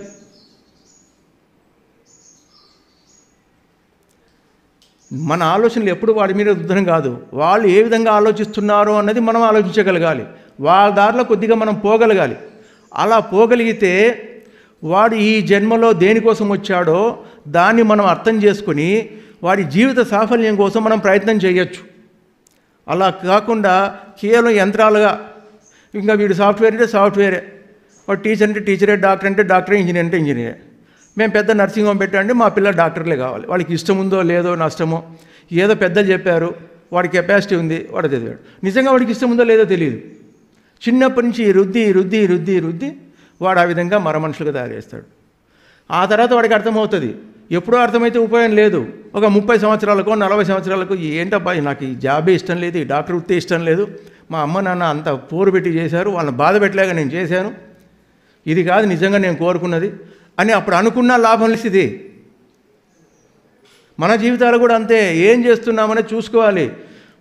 మన ఆలోచనలు ఎప్పుడు వాడి మీద రుద్దడం కాదు, వాళ్ళు ఏ విధంగా ఆలోచిస్తున్నారో అన్నది మనం ఆలోచించగలగాలి. వాళ్ళ దారిలో కొద్దిగా మనం పోగలగాలి. అలా పోగలిగితే వాడు ఈ జన్మలో దేనికోసం వచ్చాడో దాన్ని మనం అర్థం చేసుకుని వాడి జీవిత సాఫల్యం కోసం మనం ప్రయత్నం చేయొచ్చు. అలా కాకుండా కేవలం యంత్రాలుగా ఇంకా వీడు సాఫ్ట్వేర్ అంటే సాఫ్ట్వేరే, వాడు టీచర్ అంటే టీచరే, డాక్టర్ అంటే డాక్టరే, ఇంజనీర్ అంటే ఇంజనీరే, మేము పెద్ద నర్సింగ్ హోమ్ పెట్టండి మా పిల్లలు డాక్టర్లే కావాలి, వాళ్ళకి ఇష్టం ఉందో లేదో నష్టమో, ఏదో పెద్దలు చెప్పారు వాడి కెపాసిటీ ఉంది వాడు చదివాడు, నిజంగా వాడికి ఇష్టం ఉందో లేదో తెలియదు. చిన్నప్పటి నుంచి రుద్ది రుద్ది రుద్ది రుద్ది వాడు ఆ విధంగా మరమనుషులుగా తయారు చేస్తాడు. ఆ తర్వాత వాడికి అర్థమవుతుంది. ఎప్పుడో అర్థమైతే ఉపయోగం లేదు. ఒక 30 సంవత్సరాలకో 40 సంవత్సరాలకు ఏంటబ్బా నాకు ఈ జాబే ఇష్టం లేదు, ఈ డాక్టర్ వృత్తి ఇష్టం లేదు, మా అమ్మ నాన్న అంత పోరు పెట్టి చేశారు, వాళ్ళని బాధ పెట్టలేక నేను చేశాను, ఇది కాదు నిజంగా నేను కోరుకున్నది అని అప్పుడు అనుకున్న లాభం ఇది. మన జీవితాలు కూడా అంతే. ఏం చేస్తున్నామని చూసుకోవాలి.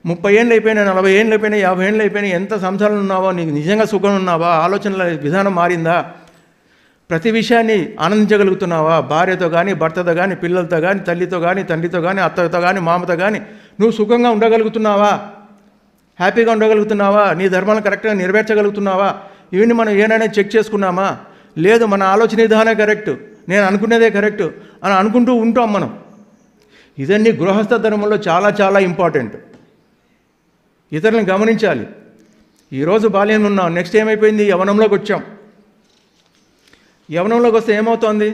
30 ఏళ్ళు అయిపోయినా, 40 ఏళ్ళు అయిపోయినా, 50 ఏళ్ళు అయిపోయినా, ఎంత సంసారాలు ఉన్నావో, నీకు నిజంగా సుఖం ఉన్నావా, ఆలోచనల విధానం మారిందా, ప్రతి విషయాన్ని ఆనందించగలుగుతున్నావా, భార్యతో కానీ భర్తతో కానీ పిల్లలతో కానీ తల్లితో కానీ తండ్రితో కానీ అత్తతో కానీ మామతో కానీ నువ్వు సుఖంగా ఉండగలుగుతున్నావా, హ్యాపీగా ఉండగలుగుతున్నావా, నీ ధర్మాలను కరెక్ట్గా నెరవేర్చగలుగుతున్నావా, ఇవన్నీ మనం ఏమైనా చెక్ చేసుకున్నామా, లేదు మన ఆలోచన విధానం కరెక్ట్, నేను అనుకునేదే కరెక్ట్ అని అనుకుంటూ ఉంటాం మనం. ఇదన్నీ గృహస్థ ధర్మంలో చాలా చాలా ఇంపార్టెంట్. ఇతరులను గమనించాలి. ఈరోజు బాల్యంలో ఉన్నాం, నెక్స్ట్ ఏమైపోయింది, యవ్వనంలోకి వచ్చాం. యవ్వనంలోకి వస్తే ఏమవుతోంది,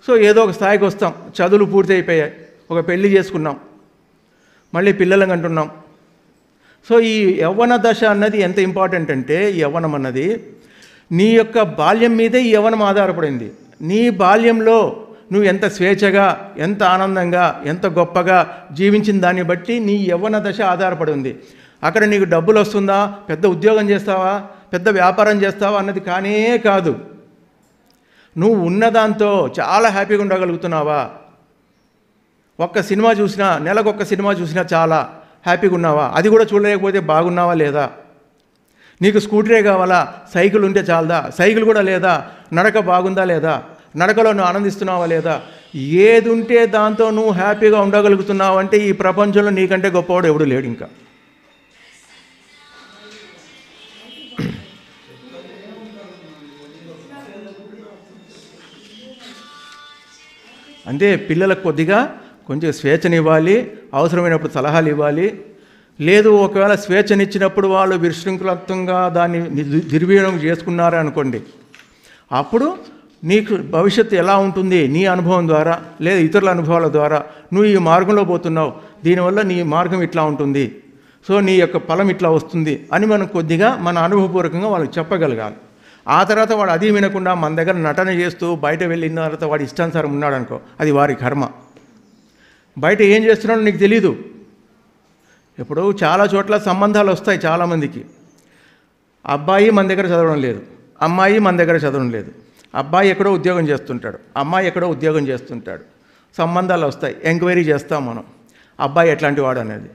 సో ఏదో ఒక స్థాయికి వస్తాం, చదువులు పూర్తి అయిపోయాయి, ఒక పెళ్లి చేసుకున్నాం, మళ్ళీ పిల్లలను అంటున్నాం. సో ఈ యవ్వన దశ అన్నది ఎంత ఇంపార్టెంట్ అంటే, ఈ యవ్వనం అన్నది నీ యొక్క బాల్యం మీదే ఈ యవ్వనం ఆధారపడింది. నీ బాల్యంలో నువ్వు ఎంత స్వేచ్ఛగా, ఎంత ఆనందంగా, ఎంత గొప్పగా జీవించిన దాన్ని బట్టి నీ యవ్వన దశ ఆధారపడి ఉంది. అక్కడ నీకు డబ్బులు వస్తుందా, పెద్ద ఉద్యోగం చేస్తావా, పెద్ద వ్యాపారం చేస్తావా అన్నది కానే కాదు. నువ్వు ఉన్నదాంతో చాలా హ్యాపీగా ఉండగలుగుతున్నావా, ఒక్క సినిమా చూసినా, నెలకొక్క సినిమా చూసినా చాలా హ్యాపీగా ఉన్నావా, అది కూడా చూడలేకపోతే బాగున్నావా లేదా, నీకు స్కూటరే కావాలా, సైకిల్ ఉంటే చాలదా, సైకిల్ కూడా లేదా, నడక బాగుందా లేదా, నడకలో నువ్వు ఆనందిస్తున్నావా లేదా, ఏది ఉంటే దాంతో నువ్వు హ్యాపీగా ఉండగలుగుతున్నావు అంటే ఈ ప్రపంచంలో నీకంటే గొప్పవాడు ఎవడు లేడు ఇంకా. అంటే పిల్లలకు కొద్దిగా కొంచెం స్వేచ్ఛనివ్వాలి, అవసరమైనప్పుడు సలహాలు ఇవ్వాలి. లేదు ఒకవేళ స్వేచ్ఛనిచ్చినప్పుడు వాళ్ళు విశృంఖలంగా దాన్ని దుర్వినియోగం చేసుకున్నారు అనుకోండి, అప్పుడు నీకు భవిష్యత్తు ఎలా ఉంటుంది నీ అనుభవం ద్వారా లేదా ఇతరుల అనుభవాల ద్వారా, నువ్వు ఈ మార్గంలో పోతున్నావు, దీనివల్ల నీ మార్గం ఇట్లా ఉంటుంది, సో నీ యొక్క ఫలం ఇట్లా వస్తుంది అని మనం కొద్దిగా మన అనుభవపూర్వకంగా వాళ్ళకి చెప్పగలగాలి. ఆ తర్వాత వాడు అది వినకుండా మన దగ్గర నటన చేస్తూ బయట వెళ్ళిన తర్వాత వాడి ఇష్టానుసారం ఉన్నాడు అనుకో, అది వారి కర్మ. బయట ఏం చేస్తున్నాడో నీకు తెలీదు. ఇప్పుడు చాలా చోట్ల సంబంధాలు వస్తాయి చాలామందికి. అబ్బాయి మన దగ్గర చదవడం లేదు, అమ్మాయి మన దగ్గర చదవడం లేదు, అబ్బాయి ఎక్కడో ఉద్యోగం చేస్తుంటాడు, అమ్మాయి ఎక్కడో ఉద్యోగం చేస్తుంటాడు, సంబంధాలు వస్తాయి, ఎంక్వైరీ చేస్తాం మనం అబ్బాయి ఎట్లాంటి వాడు అనేది.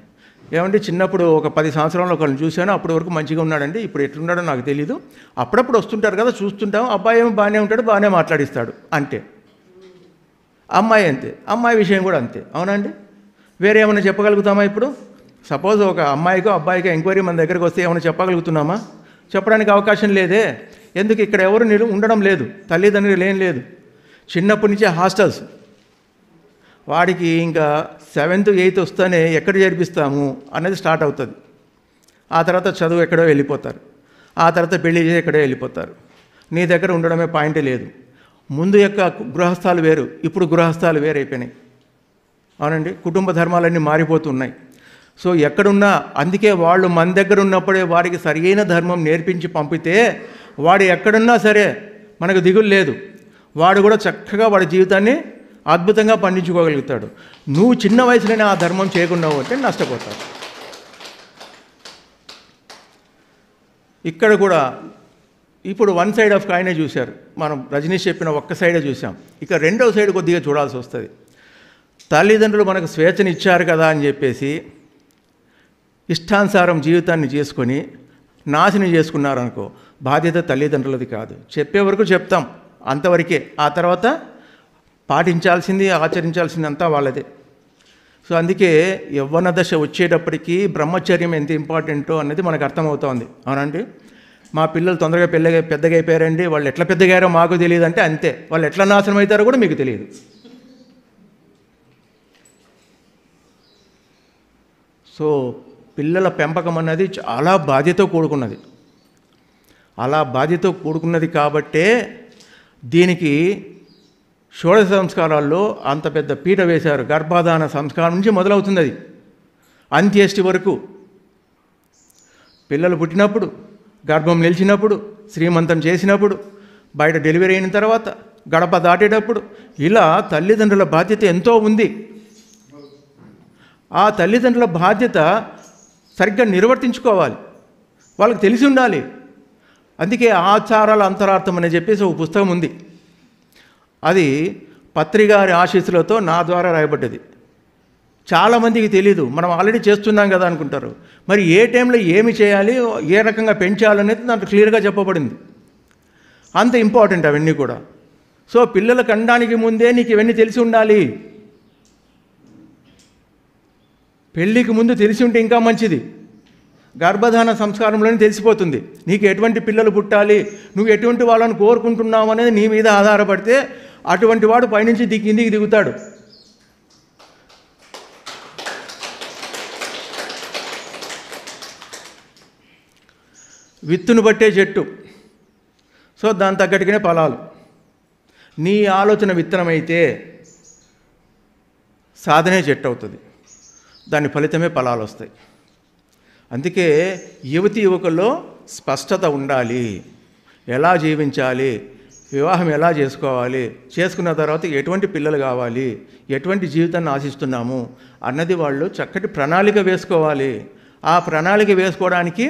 ఏమంటే చిన్నప్పుడు ఒక 10 సంవత్సరాలు ఒకరిని చూశాను, అప్పటి వరకు మంచిగా ఉన్నాడండి, ఇప్పుడు ఎట్లున్నాడో నాకు తెలీదు, అప్పుడప్పుడు వస్తుంటారు కదా చూస్తుంటాం, అబ్బాయి ఏమో బాగానే ఉంటాడు, బాగానే మాట్లాడిస్తాడు అంటే. అమ్మాయి అంతే, అమ్మాయి విషయం కూడా అంతే, అవునండి. వేరే ఏమైనా చెప్పగలుగుతామా ఇప్పుడు? సపోజ్ ఒక అమ్మాయికో అబ్బాయికో ఎంక్వైరీ మన దగ్గరికి వస్తే ఏమైనా చెప్పగలుగుతున్నామా? చెప్పడానికి అవకాశం లేదే. ఎందుకు? ఇక్కడ ఎవరు ఉండడం లేదు, తల్లిదండ్రులు ఏం లేదు. చిన్నప్పటి నుంచే హాస్టల్స్, వాడికి ఇంకా 7th 8th వస్తేనే ఎక్కడ చేర్పిస్తాము అనేది స్టార్ట్ అవుతుంది. ఆ తర్వాత చదువు ఎక్కడో వెళ్ళిపోతారు, ఆ తర్వాత పెళ్లి చేసి ఎక్కడో వెళ్ళిపోతారు. నీ దగ్గర ఉండడమే పాయింటే లేదు. ముందు యొక్క గృహస్థాలు వేరు, ఇప్పుడు గృహస్థాలు వేరైపోయినాయి. అవునండి, కుటుంబ ధర్మాలన్నీ మారిపోతున్నాయి. సో ఎక్కడున్నా, అందుకే వాళ్ళు మన దగ్గర ఉన్నప్పుడే వాడికి సరైన ధర్మం నేర్పించి పంపితే వాడు ఎక్కడున్నా సరే మనకు దిగులు లేదు. వాడు కూడా చక్కగా వాడి జీవితాన్ని అద్భుతంగా పండించుకోగలుగుతాడు. నువ్వు చిన్న వయసులోనే ఆ ధర్మం చేయకున్నావు అంటే నష్టపోతావు. ఇక్కడ కూడా ఇప్పుడు వన్ సైడ్ ఆఫ్ కాయినే చూశారు. మనం రజనీష్ చెప్పిన ఒక్క సైడే చూసాం. ఇక రెండవ సైడ్ కొద్దిగా చూడాల్సి వస్తుంది. తల్లిదండ్రులు మనకు స్వేచ్ఛనిచ్చారు కదా అని చెప్పేసి ఇష్టానుసారం జీవితాన్ని చేసుకొని నాశనం చేసుకున్నారనుకో, బాధ్యత తల్లిదండ్రులది కాదు. చెప్పే వరకు చెప్తాం, అంతవరకే. ఆ తర్వాత పాటించాల్సింది, ఆచరించాల్సింది అంతా వాళ్ళదే. సో అందుకే యవ్వన దశ వచ్చేటప్పటికీ బ్రహ్మచర్యం ఎంత ఇంపార్టెంటో అన్నది మనకు అర్థమవుతోంది. అవునండి, మా పిల్లలు తొందరగా పెద్దగా అయిపోయారండి, వాళ్ళు ఎట్లా పెద్దగారో మాకు తెలియదు అంటే అంతే. వాళ్ళు ఎట్లా నాశనం అవుతారో కూడా మీకు తెలియదు. సో పిల్లల పెంపకం అన్నది చాలా బాధ్యతతో కూడుకున్నది. అలా బాధ్యతతో కూడుకున్నది కాబట్టే దీనికి షోడశ సంస్కారాల్లో అంత పెద్ద పీట వేశారు. గర్భాధాన సంస్కారం నుంచి మొదలవుతుంది, అది అంత్యేష్టి వరకు. పిల్లలు పుట్టినప్పుడు, గర్భం నిలిచినప్పుడు, శ్రీమంతం చేసినప్పుడు, బయట డెలివరీ అయిన తర్వాత, గడప దాటేటప్పుడు, ఇలా తల్లిదండ్రుల బాధ్యత ఎంతో ఉంది. ఆ తల్లిదండ్రుల బాధ్యత సరిగ్గా నిర్వర్తించుకోవాలి, వాళ్ళకి తెలిసి ఉండాలి. అందుకే ఆచారాల అంతరార్థం అని చెప్పేసి ఒక పుస్తకం ఉంది. అది పత్రిగారి ఆశీస్సులతో నా ద్వారా రాయబడ్డది. చాలామందికి తెలీదు, మనం ఆల్రెడీ చేస్తున్నాం కదా అనుకుంటారు. మరి ఏ టైంలో ఏమి చేయాలి, ఏ రకంగా పెంచాలనేది దాంట్లో క్లియర్గా చెప్పబడింది. అంత ఇంపార్టెంట్ అవన్నీ కూడా. సో పిల్లలకు అనడానికి ముందే నీకు ఇవన్నీ తెలిసి ఉండాలి. పెళ్ళికి ముందు తెలిసి ఉంటే ఇంకా మంచిది. గర్భధాన సంస్కారంలోనే తెలిసిపోతుంది నీకు ఎటువంటి పిల్లలు పుట్టాలి, నువ్వు ఎటువంటి వాళ్ళని కోరుకుంటున్నావు అనేది నీ మీద ఆధారపడితే అటువంటి వాడు పైనుంచి కిందికి దిగుతాడు. విత్తును బట్టే చెట్టు. సో దాని తగ్గట్టుగానే ఫలాలు. నీ ఆలోచన విత్తనమైతే సాధనే చెట్టు అవుతుంది, దాని ఫలితమే ఫలాలు వస్తాయి. అందుకే యువతి యువకుల్లో స్పష్టత ఉండాలి. ఎలా జీవించాలి, వివాహం ఎలా చేసుకోవాలి, చేసుకున్న తర్వాత ఎటువంటి పిల్లలు కావాలి, ఎటువంటి జీవితాన్ని ఆశిస్తున్నాము అన్నది వాళ్ళు చక్కటి ప్రణాళిక వేసుకోవాలి. ఆ ప్రణాళిక వేసుకోవడానికి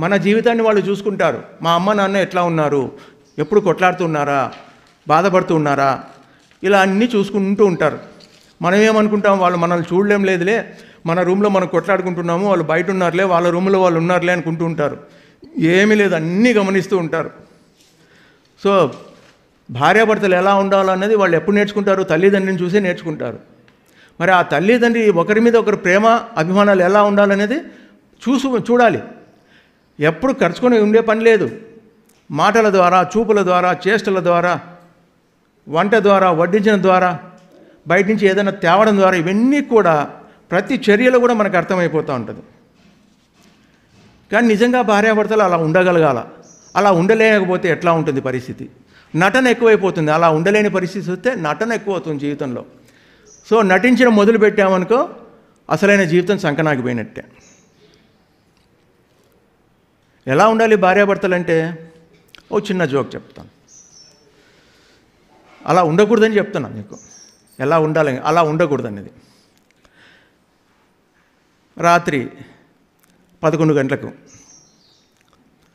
మన జీవితాన్ని వాళ్ళు చూసుకుంటారు. మా అమ్మ నాన్న ఎట్లా ఉన్నారు, ఎప్పుడు కొట్లాడుతున్నారా, బాధపడుతూ ఉన్నారా, ఇలా అన్నీ చూసుకుంటూ ఉంటారు. మనం ఏమనుకుంటాం, వాళ్ళు మనల్ని చూడలేం లేదులే, మన రూమ్లో మనం కొట్లాడుకుంటున్నాము, వాళ్ళు బయట ఉన్నారులే, వాళ్ళ రూమ్లో వాళ్ళు ఉన్నారులే అనుకుంటూ ఉంటారు. ఏమీ లేదు, అన్నీ గమనిస్తూ ఉంటారు. సో భార్యాభర్తలు ఎలా ఉండాలన్నది వాళ్ళు ఎప్పుడు నేర్చుకుంటారు, తల్లిదండ్రిని చూసే నేర్చుకుంటారు. మరి ఆ తల్లిదండ్రి ఒకరి మీద ఒకరు ప్రేమ అభిమానాలు ఎలా ఉండాలనేది చూడాలి. ఎప్పుడు ఖర్చుకొని ఉండే పని లేదు. మాటల ద్వారా, చూపుల ద్వారా, చేష్టల ద్వారా, వంట ద్వారా, వడ్డించడం ద్వారా, బయట నుంచి ఏదైనా తేవడం ద్వారా, ఇవన్నీ కూడా ప్రతి చర్యలో కూడా మనకు అర్థమైపోతూ ఉంటుంది. కానీ నిజంగా భార్యాభర్తలు అలా ఉండగలగాల. అలా ఉండలేకపోతే ఎట్లా ఉంటుంది పరిస్థితి? నటన ఎక్కువైపోతుంది. అలా ఉండలేని పరిస్థితి వస్తే నటన ఎక్కువ అవుతుంది జీవితంలో. సో నటించడం మొదలు పెట్టామనుకో అసలైన జీవితం సంకనాగిపోయినట్టే. ఎలా ఉండాలి భార్యాభర్తలు అంటే ఓ చిన్న జోక్ చెప్తాను. అలా ఉండకూడదని చెప్తున్నాను నీకు. ఎలా ఉండాలి, అలా ఉండకూడదనేది. రాత్రి 11 గంటలకు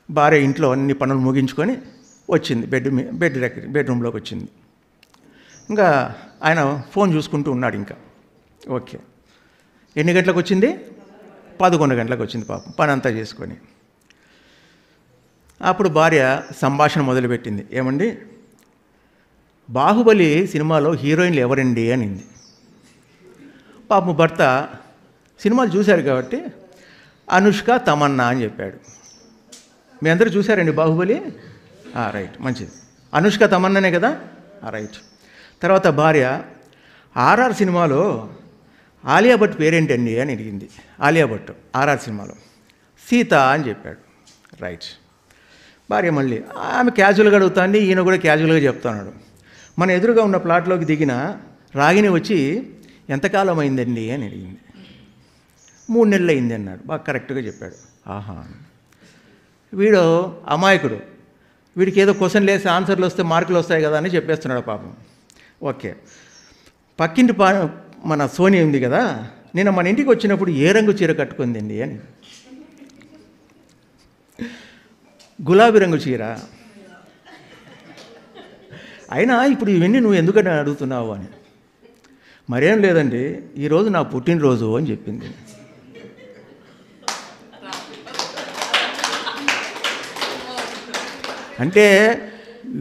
భార్య ఇంట్లో అన్ని పనులు ముగించుకొని వచ్చింది, బెడ్రూమ్లోకి వచ్చింది. ఇంకా ఆయన ఫోన్ చూసుకుంటూ ఉన్నాడు. ఇంకా ఓకే, ఎన్ని గంటలకు వచ్చింది? 11 గంటలకు వచ్చింది పాపం, పని అంతా చేసుకొని. అప్పుడు భార్య సంభాషణ మొదలుపెట్టింది. ఏమండి, బాహుబలి సినిమాలో హీరోయిన్లు ఎవరండి అనింది. పాపం భర్త సినిమాలు చూశారు కాబట్టి అనుష్క, తమన్నా అని చెప్పాడు. మీ అందరూ చూశారండి బాహుబలి? రైట్, మంచిది. అనుష్క తమన్నానే కదా? రైట్. తర్వాత భార్య, ఆర్ఆర్ సినిమాలో ఆలియా భట్ పేరేంటండి అని అడిగింది. ఆలియా భట్ ఆర్ఆర్ సినిమాలో సీత అని చెప్పాడు. రైట్. భార్య మళ్ళీ ఆమె క్యాజువల్గా అడుగుతాండి, ఈయన కూడా క్యాజువల్గా చెప్తున్నాడు. మన ఎదురుగా ఉన్న ప్లాట్లోకి దిగిన రాగిని వచ్చి ఎంతకాలం అయిందండి అని అడిగింది. 3 నెలలు అయింది అన్నాడు. బాగా కరెక్ట్గా చెప్పాడు. ఆహా. వీడు అమాయకుడు, వీడికి ఏదో క్వశ్చన్ లేసి ఆన్సర్లు వస్తే మార్కులు వస్తాయి కదా అని చెప్పేస్తున్నాడు పాపం. ఓకే. పక్కింటి మన సోని ఉంది కదా, నేను మన ఇంటికి వచ్చినప్పుడు ఏ రంగు చీర కట్టుకుందండి అని. గులాబీ రంగు చీర. అయినా ఇప్పుడు ఇవన్నీ నువ్వు ఎందుకని అడుగుతున్నావు అని. మరేం లేదండి, ఈరోజు నా పుట్టినరోజు అని చెప్పింది. అంటే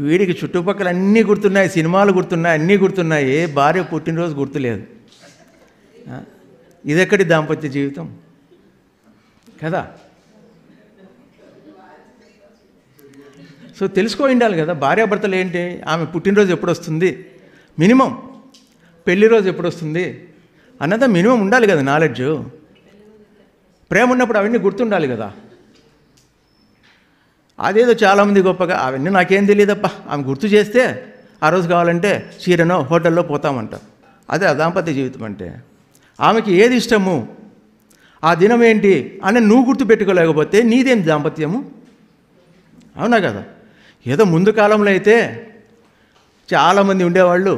వీడికి చుట్టుపక్కల అన్నీ గుర్తున్నాయి, సినిమాలు గుర్తున్నాయి, అన్నీ గుర్తున్నాయి, భార్య పుట్టినరోజు గుర్తులేదు. ఇదెక్కడి దాంపత్య జీవితం కదా. సో తెలుసుకో ఉండాలి కదా భార్యాభర్తలు ఏంటి, ఆమె పుట్టినరోజు ఎప్పుడు వస్తుంది, మినిమం పెళ్లి రోజు ఎప్పుడు వస్తుంది అన్నదా మినిమం ఉండాలి కదా నాలెడ్జ్. ప్రేమ ఉన్నప్పుడు అవన్నీ గుర్తుండాలి కదా. అదేదో చాలామంది గొప్పగా అవన్నీ నాకేం తెలియదప్ప, ఆమె గుర్తు చేస్తే ఆ రోజు కావాలంటే చీరనో హోటల్లో పోతామంటారు. అదే దాంపత్య జీవితం అంటే. ఆమెకి ఏది ఇష్టము, ఆ దినం ఏంటి అని నువ్వు గుర్తు పెట్టుకోలేకపోతే నీదేం దాంపత్యము? అవునా కదా. ఏదో ముందు కాలంలో అయితే చాలామంది ఉండేవాళ్ళు,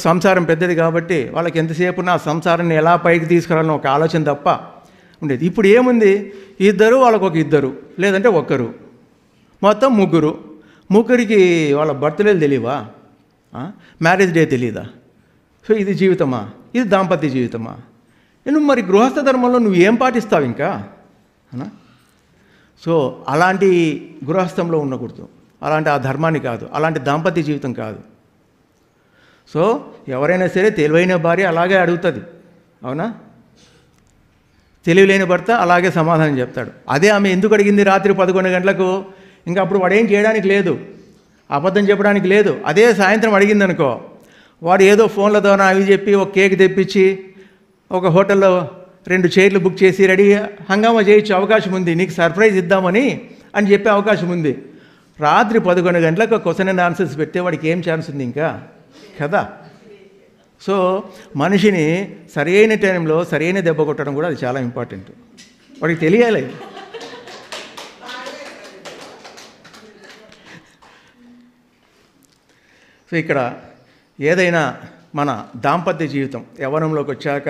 సంసారం పెద్దది కాబట్టి వాళ్ళకి ఎంతసేపు నా సంసారాన్ని ఎలా పైకి తీసుకురావాలని ఒక ఆలోచన తప్ప ఉండేది. ఇప్పుడు ఏముంది, ఇద్దరు వాళ్ళకు ఒక ఇద్దరు, లేదంటే ఒక్కరు, మొత్తం ముగ్గురికి వాళ్ళ బర్త్డేలు తెలియవా, మ్యారేజ్ డే తెలియదా? సో ఇది జీవితమా? ఇది దాంపత్య జీవితమా? నువ్వు మరి గృహస్థ ధర్మంలో నువ్వు ఏం పాటిస్తావు ఇంకా? సో అలాంటి గృహస్థంలో ఉండకూడదు, అలాంటి ఆ ధర్మాన్ని కాదు, అలాంటి దాంపత్య జీవితం కాదు. సో ఎవరైనా సరే తెలివైన భార్య అలాగే అడుగుతుంది, అవునా? తెలివిలేని భర్త అలాగే సమాధానం చెప్తాడు. అదే ఆమె ఎందుకు అడిగింది రాత్రి 11 గంటలకు? ఇంకా అప్పుడు వాడు ఏం చేయడానికి లేదు, అబద్ధం చెప్పడానికి లేదు. అదే సాయంత్రం అడిగింది అనుకో, వాడు ఏదో ఫోన్ల ద్వారా అవి చెప్పి ఒక కేక్ తెప్పించి ఒక హోటల్లో 2 చైర్లు బుక్ చేసి రెడీ హంగామా చేయొచ్చు, అవకాశం ఉంది, నీకు సర్ప్రైజ్ ఇద్దామని అని చెప్పే అవకాశం ఉంది. రాత్రి 11 గంటలకు క్వశ్చన్ అండ్ ఆన్సర్స్ పెడితే వాడికి ఏం ఛాన్స్ ఉంది ఇంకా కదా. సో మనిషిని సరైన టైంలో సరైన దెబ్బ కొట్టడం కూడా అది చాలా ఇంపార్టెంట్, వాడికి తెలియాలి. సో ఇక్కడ ఏదైనా మన దాంపత్య జీవితం యవ్వనంలోకి వచ్చాక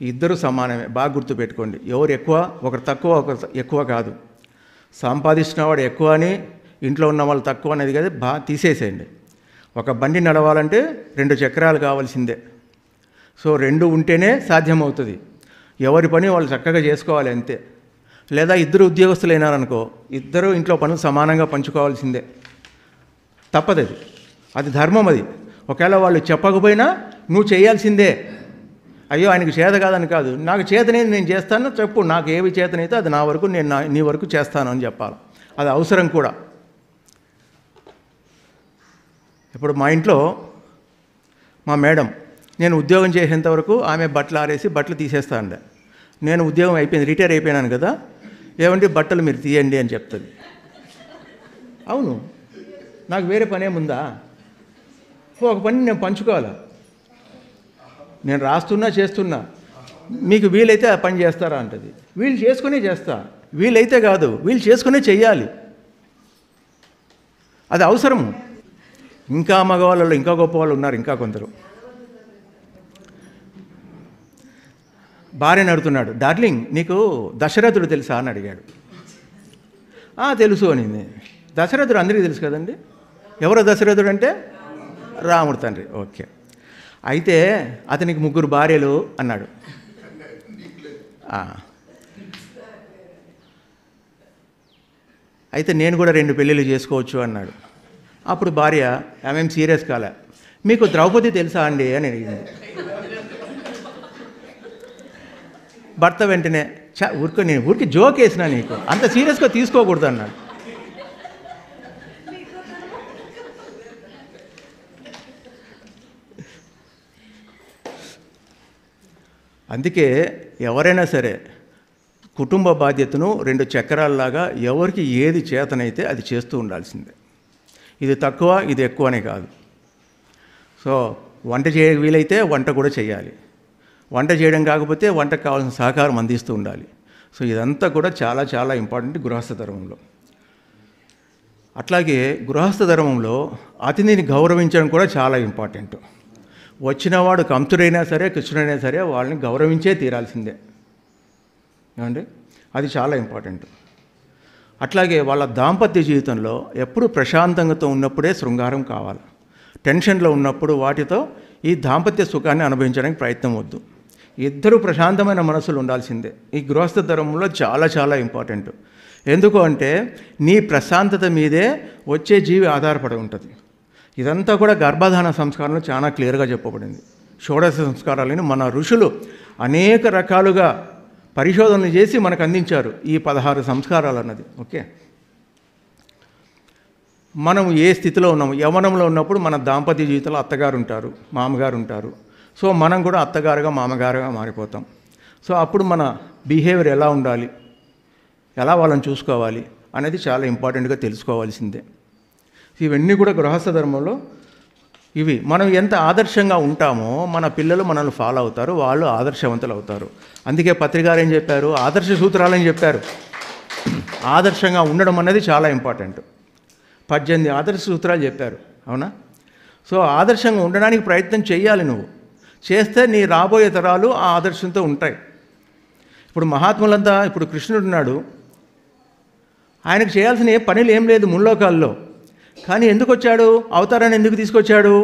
ఇద్దరు సమానమే, బాగా గుర్తుపెట్టుకోండి. ఎవరు ఎక్కువ, ఒకరు తక్కువ, ఒకరు ఎక్కువ కాదు. సంపాదిస్తున్న వాడు ఎక్కువ అని, ఇంట్లో ఉన్న వాళ్ళు తక్కువ అనేది కదా, బాగా తీసేసేయండి. ఒక బండి నడవాలంటే 2 చక్రాలు కావాల్సిందే. సో 2 ఉంటేనే సాధ్యమవుతుంది. ఎవరి పని వాళ్ళు చక్కగా చేసుకోవాలి అంతే. లేదా ఇద్దరు ఉద్యోగస్తులు అయినారనుకో, ఇద్దరు ఇంట్లో పనులు సమానంగా పంచుకోవాల్సిందే, తప్పదు. అది ధర్మం. అది ఒకవేళ వాళ్ళు చెప్పకపోయినా నువ్వు చేయాల్సిందే. అయ్యో ఆయనకు చేత కాదని కాదు, నాకు చేతనేది నేను చేస్తాను చెప్పు, నాకు ఏవి చేతనైతే అది నా వరకు నేను నీ వరకు చేస్తాను అని చెప్పాలి. అది అవసరం కూడా. ఇప్పుడు మా ఇంట్లో మా మేడం నేను ఉద్యోగం చేసేంత వరకు ఆమె బట్టలు ఆరేసి బట్టలు తీసేస్తా అండి. నేను ఉద్యోగం అయిపోయింది, రిటైర్ అయిపోయినాను కదా, ఏమంటే బట్టలు మీరు తీయండి అని చెప్తుంది. అవును, నాకు వేరే పని ఏముందా? ఒక పని నేను పంచుకోవాలా, నేను రాస్తున్నా చేస్తున్నా, మీకు వీలైతే ఆ పని చేస్తారా అంటది. వీళ్ళు చేసుకునే చేస్తా, వీలైతే కాదు, వీళ్ళు చేసుకునే చెయ్యాలి, అది అవసరము. ఇంకా మగవాళ్ళలో ఇంకా గొప్ప వాళ్ళు ఉన్నారు, ఇంకా కొందరు. భార్యని అడుగుతున్నాడు, డార్లింగ్ నీకు దశరథుడు తెలుసా అని అడిగాడు. తెలుసు అనింది. దశరథుడు అందరికీ తెలుసు కదండి. ఎవరో దశరథుడు అంటే రాముడు తండ్రి. ఓకే, అయితే అతనికి 3 భార్యలు అన్నాడు. అయితే నేను కూడా 2 పెళ్ళిళ్ళు చేసుకోవచ్చు అన్నాడు. అప్పుడు భార్య ఆమెం సీరియస్ కాలే, మీకు ద్రౌపది తెలుసా అండి అని అడిగింది. భర్త వెంటనే నేను ఊరికి జోక్ వేసినా, నీకు అంత సీరియస్గా తీసుకోకూడదు అన్నాడు. అందుకే ఎవరైనా సరే కుటుంబ బాధ్యతను 2 చక్రాల్లాగా ఎవరికి ఏది చేతనైతే అది చేస్తూ ఉండాల్సిందే. ఇది తక్కువ, ఇది ఎక్కువ అనే కాదు. సో వంట వీలైతే వంట కూడా చేయాలి. వంట చేయడం కాకపోతే వంటకు కావాల్సిన సహకారం అందిస్తూ ఉండాలి. సో ఇదంతా కూడా చాలా చాలా ఇంపార్టెంట్ గృహస్థ ధర్మంలో. అట్లాగే గృహస్థ ధర్మంలో అతిథిని గౌరవించడం కూడా చాలా ఇంపార్టెంట్. వచ్చినవాడు కంసుడైనా సరే కృష్ణుడైనా సరే వాళ్ళని గౌరవించే తీరాల్సిందే. ఏమండి, అది చాలా ఇంపార్టెంట్. అట్లాగే వాళ్ళ దాంపత్య జీవితంలో ఎప్పుడు ప్రశాంతంగా ఉన్నప్పుడే శృంగారం కావాలి. టెన్షన్లో ఉన్నప్పుడు వాటితో ఈ దాంపత్య సుఖాన్ని అనుభవించడానికి ప్రయత్నం వద్దు. ఇద్దరు ప్రశాంతమైన మనసులు ఉండాల్సిందే. ఈ గృహస్థ ధర్మంలో చాలా చాలా ఇంపార్టెంట్. ఎందుకు అంటే నీ ప్రశాంతత మీదే వచ్చే జీవి ఆధారపడి ఉంటుంది. ఇదంతా కూడా గర్భధారణ సంస్కారంలో చాలా క్లియర్గా చెప్పబడింది. షోడశ సంస్కారాలని మన ఋషులు అనేక రకాలుగా పరిశోధనలు చేసి మనకు అందించారు ఈ 16 సంస్కారాలు అన్నది. ఓకే, మనం ఏ స్థితిలో ఉన్నాము, యవ్వనంలో ఉన్నప్పుడు మన దాంపత్య జీవితంలో అత్తగారు ఉంటారు, మామగారు ఉంటారు. సో మనం కూడా అత్తగారుగా మామగారుగా మారిపోతాం. సో అప్పుడు మన బిహేవియర్ ఎలా ఉండాలి, ఎలా వాళ్ళని చూసుకోవాలి అనేది చాలా ఇంపార్టెంట్గా తెలుసుకోవాల్సిందే. ఇవన్నీ కూడా గృహస్థ ధర్మంలో ఇవి. మనం ఎంత ఆదర్శంగా ఉంటామో మన పిల్లలు మనల్ని ఫాలో అవుతారు, వాళ్ళు ఆదర్శవంతులు అవుతారు. అందుకే పత్రికారు ఏం చెప్పారు, ఆదర్శ సూత్రాలని చెప్పారు. ఆదర్శంగా ఉండడం అనేది చాలా ఇంపార్టెంట్. 18 ఆదర్శ సూత్రాలు చెప్పారు, అవునా? సో ఆదర్శంగా ఉండడానికి ప్రయత్నం చేయాలి. నువ్వు చేస్తే నీ రాబోయే తరాలు ఆ ఆదర్శంతో ఉంటాయి. ఇప్పుడు మహాత్ములంతా, ఇప్పుడు కృష్ణుడు ఉన్నాడు, ఆయనకు చేయాల్సిన ఏ పనులు ఏం లేదు ముల్లోకాల్లో. కానీ ఎందుకు వచ్చాడు, అవతారాన్ని ఎందుకు తీసుకొచ్చాడు?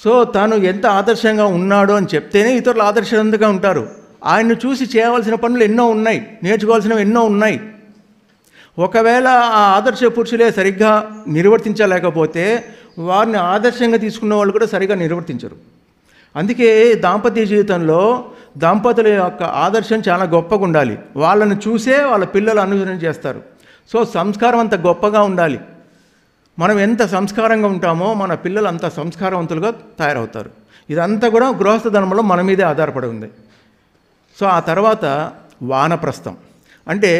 సో తాను ఎంత ఆదర్శంగా ఉన్నాడు అని చెప్తేనే ఇతరులు ఆదర్శంగా ఉంటారు. ఆయన్ను చూసి చేయవలసిన పనులు ఎన్నో ఉన్నాయి, నేర్చుకోవాల్సినవి ఎన్నో ఉన్నాయి. ఒకవేళ ఆ ఆదర్శ పురుషులే సరిగ్గా నిర్వర్తించలేకపోతే వారిని ఆదర్శంగా తీసుకున్న వాళ్ళు కూడా సరిగ్గా నిర్వర్తించరు. అందుకే దాంపత్య జీవితంలో దంపతుల యొక్క ఆదర్శం చాలా గొప్పగా ఉండాలి. వాళ్ళని చూసే వాళ్ళ పిల్లలు అనుసరణ చేస్తారు. సో సంస్కారం అంత గొప్పగా ఉండాలి. మనం ఎంత సంస్కారంగా ఉంటామో మన పిల్లలు అంత సంస్కారవంతులుగా తయారవుతారు. ఇదంతా కూడా గృహస్థ ధర్మంలో మన మీదే ఆధారపడి ఉంది. సో ఆ తర్వాత వానప్రస్థం అంటే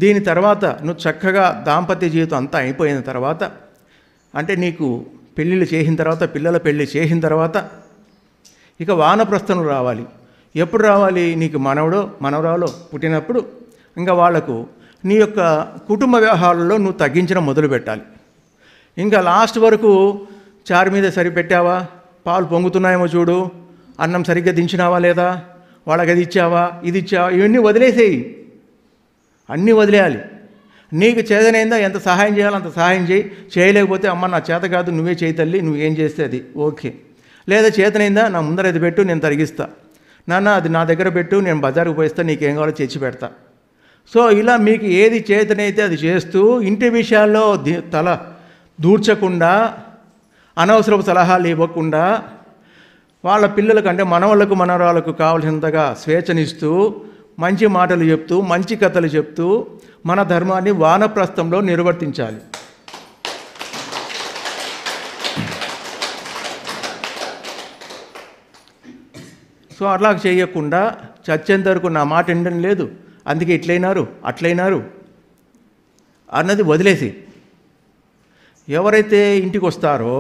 దీని తర్వాత నువ్వు చక్కగా దాంపత్య జీవితం అంతా అయిపోయిన తర్వాత, అంటే నీకు పెళ్ళిళ్ళు చేసిన తర్వాత, పిల్లల పెళ్ళి చేసిన తర్వాత ఇక వానప్రస్థం రావాలి. ఎప్పుడు రావాలి? నీకు మనవడో మనవరాలో పుట్టినప్పుడు ఇంకా వాళ్లకు నీ యొక్క కుటుంబ వ్యవహారాల్లో నువ్వు తగ్గించడం మొదలుపెట్టాలి. ఇంకా లాస్ట్ వరకు చారు మీద సరిపెట్టావా, పాలు పొంగుతున్నాయేమో చూడు, అన్నం సరిగ్గా దించినావా లేదా, వాళ్ళకి అది ఇచ్చావా, ఇది ఇచ్చావా, ఇవన్నీ వదిలేసేయి. అన్నీ వదిలేయాలి. నీకు చేతనైందా ఎంత సహాయం చేయాలో అంత సహాయం చేయి. చేయలేకపోతే అమ్మ నా చేత కాదు, నువ్వే చేయి తల్లి, నువ్వేం చేస్తే అది ఓకే. లేదా చేతనైందా నా ముందర అది పెట్టు, నేను తరిగిస్తా. నాన్న అది నా దగ్గర పెట్టు, నేను బజారుకు పోయిస్తా, నీకేం కావాలో తెచ్చి పెడతా. సో ఇలా మీకు ఏది చేతనైతే అది చేస్తూ ఇంటి విషయాల్లో తల దూర్చకుండా, అనవసరపు సలహాలు ఇవ్వకుండా, వాళ్ళ పిల్లలకంటే మనవాళ్ళకు మనవరాలకు కావాల్సినంతగా స్వేచ్ఛనిస్తూ, మంచి మాటలు చెప్తూ, మంచి కథలు చెప్తూ మన ధర్మాన్ని వానప్రస్థంలో నిర్వర్తించాలి. సో అలా చేయకుండా చచ్చేంత వరకు నా మాట వినడం లేదు, అందుకే ఇట్లయినారు అట్లయినారు అన్నది వదిలేసి, ఎవరైతే ఇంటికి వస్తారో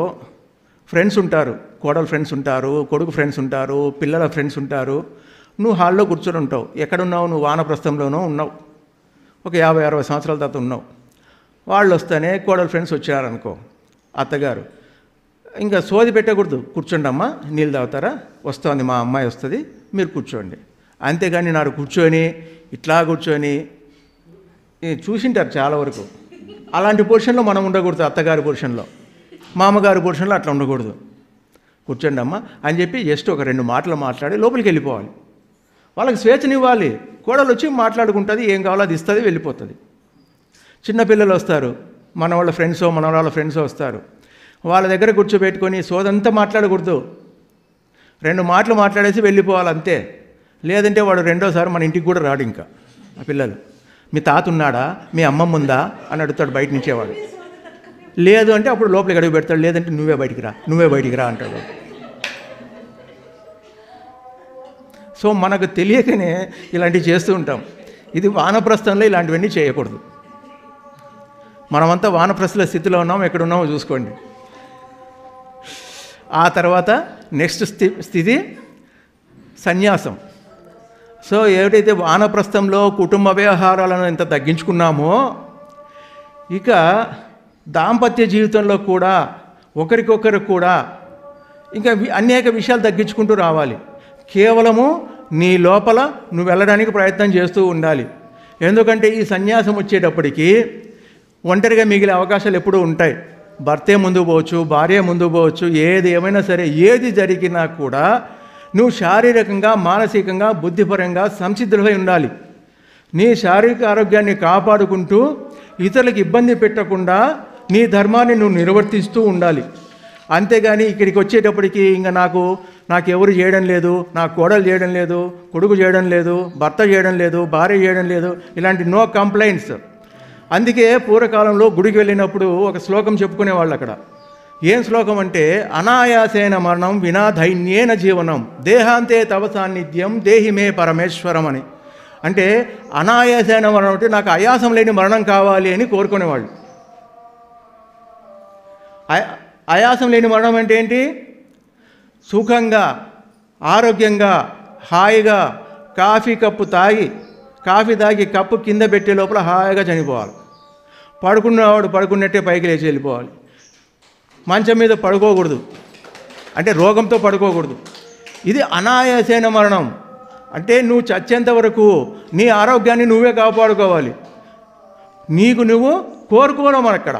ఫ్రెండ్స్ ఉంటారు, కోడలు ఫ్రెండ్స్ ఉంటారు, కొడుకు ఫ్రెండ్స్ ఉంటారు, పిల్లల ఫ్రెండ్స్ ఉంటారు. నువ్వు హాల్లో కూర్చొని ఉంటావు. ఎక్కడున్నావు? నువ్వు వానప్రస్థంలోనూ ఉన్నావు. ఒక 50-60 సంవత్సరాల తర్వాత ఉన్నావు. వాళ్ళు వస్తేనే కోడలు ఫ్రెండ్స్ వచ్చారనుకో, అత్తగారు ఇంకా సోది పెట్టకూడదు. కూర్చోండి అమ్మా, నీళ్ళు తాగుతారా, వస్తుంది మా అమ్మాయి వస్తుంది, మీరు కూర్చోండి. అంతేగాని నాడు కూర్చొని ఇట్లా కూర్చొని చూసింటారు చాలా వరకు. అలాంటి పొజిషన్లో మనం ఉండకూడదు. అత్తగారి పొజిషన్లో, మామగారి పొజిషన్లో అట్లా ఉండకూడదు. కూర్చోండి అమ్మ అని చెప్పి జస్ట్ ఒక 2 మాటలు మాట్లాడి లోపలికి వెళ్ళిపోవాలి. వాళ్ళకి స్వేచ్ఛనివ్వాలి. కోడలు వచ్చి మాట్లాడుకుంటుంది, ఏం కావాలో అది ఇస్తుంది, వెళ్ళిపోతుంది. చిన్నపిల్లలు వస్తారు, మన వాళ్ళ ఫ్రెండ్సో మన వాళ్ళ ఫ్రెండ్సో వస్తారు, వాళ్ళ దగ్గర కూర్చోబెట్టుకొని సోదంతా మాట్లాడకూడదు. 2 మాటలు మాట్లాడేసి వెళ్ళిపోవాలి అంతే. లేదంటే వాడు రెండోసారి మన ఇంటికి కూడా రాడు. ఇంకా ఆ పిల్లలు, మీ తాత ఉన్నాడా, మీ అమ్మమ్మ ఉందా అని అడుగుతాడు బయట నుంచేవాడు. లేదు అంటే అప్పుడు లోపలికి అడుగు పెడతాడు. లేదంటే నువ్వే బయటికి రా అంటాడు. సో మనకు తెలియకనే ఇలాంటివి చేస్తూ ఉంటాం. ఇది వానప్రస్థంలో ఇలాంటివన్నీ చేయకూడదు. మనమంతా వానప్రస్థల స్థితిలో ఉన్నాం, ఎక్కడున్నామో చూసుకోండి. ఆ తర్వాత నెక్స్ట్ స్థితి సన్యాసం. సో ఏదైతే వానప్రస్థంలో కుటుంబ వ్యవహారాలను ఎంత తగ్గించుకున్నామో, ఇక దాంపత్య జీవితంలో కూడా ఒకరికొకరు కూడా ఇంకా అనేక విషయాలు తగ్గించుకుంటూ రావాలి. కేవలము నీ లోపల నువ్వు వెళ్ళడానికి ప్రయత్నం చేస్తూ ఉండాలి. ఎందుకంటే ఈ సన్యాసం వచ్చేటప్పటికి ఒంటరిగా మిగిలే అవకాశాలు ఎప్పుడూ ఉంటాయి. భర్తే ముందుకు పోవచ్చు, భార్య ముందుకు పోవచ్చు, ఏది ఏమైనా సరే, ఏది జరిగినా కూడా నువ్వు శారీరకంగా, మానసికంగా, బుద్ధిపరంగా సంసిద్ధులై ఉండాలి. నీ శారీరక ఆరోగ్యాన్ని కాపాడుకుంటూ ఇతరులకు ఇబ్బంది పెట్టకుండా నీ ధర్మాన్ని నువ్వు నిర్వర్తిస్తూ ఉండాలి. అంతేగాని ఇక్కడికి వచ్చేటప్పటికి ఇంకా నాకు ఎవరు చేయడం లేదు, నా కోడలు చేయడం లేదు, కొడుకు చేయడం లేదు, భర్త చేయడం లేదు, భార్య చేయడం లేదు, ఇలాంటి నో కంప్లైంట్స్. అందుకే పూర్వకాలంలో గుడికి వెళ్ళినప్పుడు ఒక శ్లోకం చెప్పుకునేవాళ్ళు అక్కడ. ఏం శ్లోకం అంటే, అనాయాసేన మరణం వినా ధైన్యేన జీవనం దేహాంతే తవ సాన్నిధ్యం దేహి మే పరమేశ్వరం అని. అంటే అనాయాసేన మరణం అంటే నాకు ఆయాసం లేని మరణం కావాలి అని కోరుకునేవాళ్ళు. ఆయాసం లేని మరణం అంటే ఏంటి? సుఖంగా, ఆరోగ్యంగా, హాయిగా కాఫీ తాగి కప్పు కింద పెట్టే లోపల హాయిగా చనిపోవాలి. పడుకున్నవాడు పడుకున్నట్టే పైకి లేచి వెళ్ళిపోవాలి. మంచం మీద పడుకోకూడదు, అంటే రోగంతో పడుకోకూడదు. ఇది అనాయాసేన మరణం. అంటే నువ్వు చచ్చేంత వరకు నీ ఆరోగ్యాన్ని నువ్వే కాపాడుకోవాలి. నీకు నువ్వు కోరుకోవడం అక్కడ,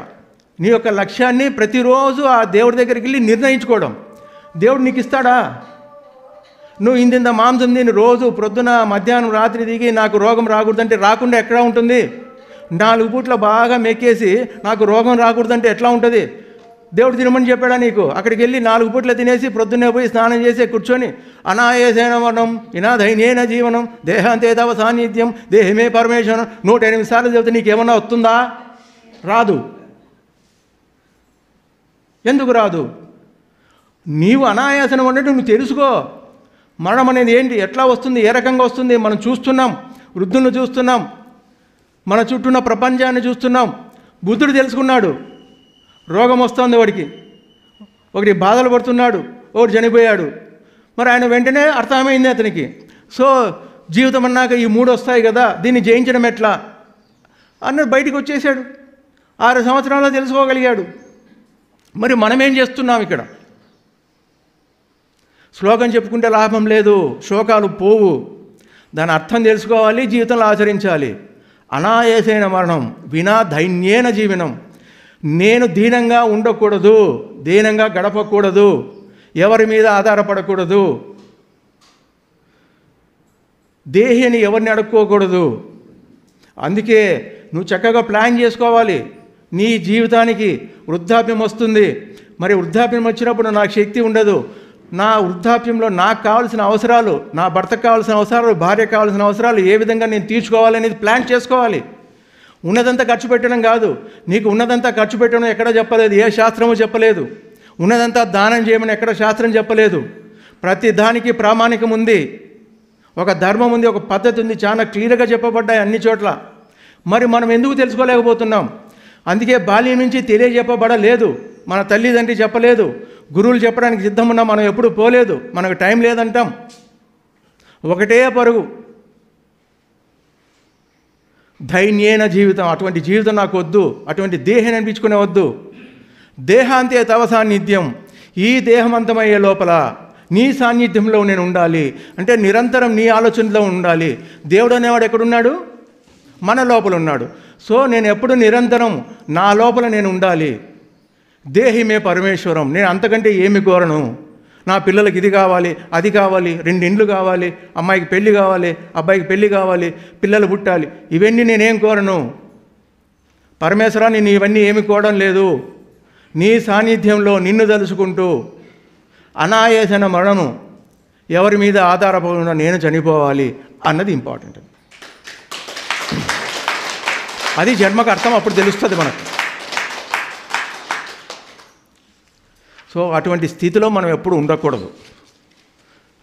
నీ యొక్క లక్ష్యాన్ని ప్రతిరోజు ఆ దేవుడి దగ్గరికి వెళ్ళి నిర్ణయించుకోవడం. దేవుడు నీకు ఇస్తాడా? నువ్వు ఇంత మాంసం తిని రోజు ప్రొద్దున మధ్యాహ్నం రాత్రి దిగి నాకు రోగం రాకూడదంటే రాకుండా ఎక్కడ ఉంటుంది? 4 పూట్ల బాగా మెక్కేసి నాకు రోగం రాకూడదంటే ఎట్లా ఉంటుంది? దేవుడు తినమని చెప్పాడా నీకు? అక్కడికి వెళ్ళి 4 పూట్ల తినేసి ప్రొద్దున్నే పోయి స్నానం చేసి కూర్చొని అనాయాసేన మరణం వినా ధైన్యేన జీవనం దేహాంతే తవ సాన్నిధ్యం దేహమే పరమేశ్వరం 108 సార్లు చెబితే నీకేమన్నా వస్తుందా? రాదు. ఎందుకు రాదు? నీవు అనాయాసనం అంటే నువ్వు తెలుసుకో. మరణం అనేది ఏంటి, ఎట్లా వస్తుంది, ఏ రకంగా వస్తుంది? మనం చూస్తున్నాం, వృద్ధులను చూస్తున్నాం, మన చుట్టూ ఉన్న ప్రపంచాన్ని చూస్తున్నాం. బుద్ధుడు తెలుసుకున్నాడు, రోగం వస్తుంది వాడికి, ఒకటి బాధలు పడుతున్నాడు, ఒకటి చనిపోయాడు. మరి ఆయన వెంటనే అర్థమైంది అతనికి. సో జీవితం అన్నాక ఈ 3 వస్తాయి కదా, దీన్ని జయించడం ఎట్లా అన్నది బయటికి వచ్చేసాడు. 6 సంవత్సరాల్లో తెలుసుకోగలిగాడు. మరి మనమేం చేస్తున్నాం ఇక్కడ? శ్లోకం చెప్పుకుంటే లాభం లేదు, శోకాలు పోవు. దాని అర్థం తెలుసుకోవాలి, జీవితంలో ఆచరించాలి. అనాయాసేన మరణం వినా ధైన్యేన జీవనం. నేను దీనంగా ఉండకూడదు, దీనంగా గడపకూడదు, ఎవరి మీద ఆధారపడకూడదు, దేహిని ఎవరిని అడుక్కోకూడదు. అందుకే నువ్వు చక్కగా ప్లాన్ చేసుకోవాలి. నీ జీవితానికి వృద్ధాప్యం వస్తుంది. మరి వృద్ధాప్యం వచ్చినప్పుడు నాకు శక్తి ఉండదు. నా వృద్ధాప్యంలో నాకు కావాల్సిన అవసరాలు, నా భర్తకు కావాల్సిన అవసరాలు, భార్యకు కావాల్సిన అవసరాలు ఏ విధంగా నేను తీర్చుకోవాలనేది ప్లాన్ చేసుకోవాలి. ఉన్నదంతా ఖర్చు పెట్టడం కాదు. నీకు ఉన్నదంతా ఖర్చు పెట్టడం ఎక్కడ చెప్పలేదు, ఏ శాస్త్రము చెప్పలేదు. ఉన్నదంతా దానం చేయమని ఎక్కడ శాస్త్రం చెప్పలేదు. ప్రతి దానికి ప్రామాణికం ఉంది, ఒక ధర్మం ఉంది, ఒక పద్ధతి ఉంది, చాలా క్లియర్గా చెప్పబడ్డాయి అన్ని చోట్ల. మరి మనం ఎందుకు తెలుసుకోలేకపోతున్నాం? అందుకే బాల్యం నుంచి తెలియజెప్పబడలేదు. మన తల్లిదండ్రి చెప్పలేదు, గురువులు చెప్పడానికి సిద్ధమున్నా మనం ఎప్పుడు పోలేదు, మనకు టైం లేదంటాం. ఒకటే పరుగు, ధైన్యేన జీవితం. అటువంటి జీవితం నాకు వద్దు, అటువంటి దేహాన్ని అనిపించుకునే వద్దు. దేహాంతే తవ సాన్నిధ్యం. ఈ దేహం అంతమయ్యే లోపల నీ సాన్నిధ్యంలో నేను ఉండాలి. అంటే నిరంతరం నీ ఆలోచనలో ఉండాలి. దేవుడు అనేవాడు ఎక్కడున్నాడు? మన లోపల ఉన్నాడు. సో నేను ఎప్పుడు నిరంతరం నా లోపల నేను ఉండాలి. దేహి మే పరమేశ్వరం. నేను అంతకంటే ఏమి కోరను. నా పిల్లలకి ఇది కావాలి, అది కావాలి, 2 ఇండ్లు కావాలి, అమ్మాయికి పెళ్ళి కావాలి, అబ్బాయికి పెళ్ళి కావాలి, పిల్లలు పుట్టాలి, ఇవన్నీ నేనేం కోరను. పరమేశ్వరాన్ని ఇవన్నీ ఏమి కోరడం లేదు. నీ సాన్నిధ్యంలో నిన్ను తలుచుకుంటూ అనాయాసన మరణము, ఎవరి మీద ఆధారపడకుండా నేను చనిపోవాలి అన్నది ఇంపార్టెంట్. అది జన్మకు అర్థం, అప్పుడు తెలుస్తుంది మనకు. సో అటువంటి స్థితిలో మనం ఎప్పుడు ఉండకూడదు,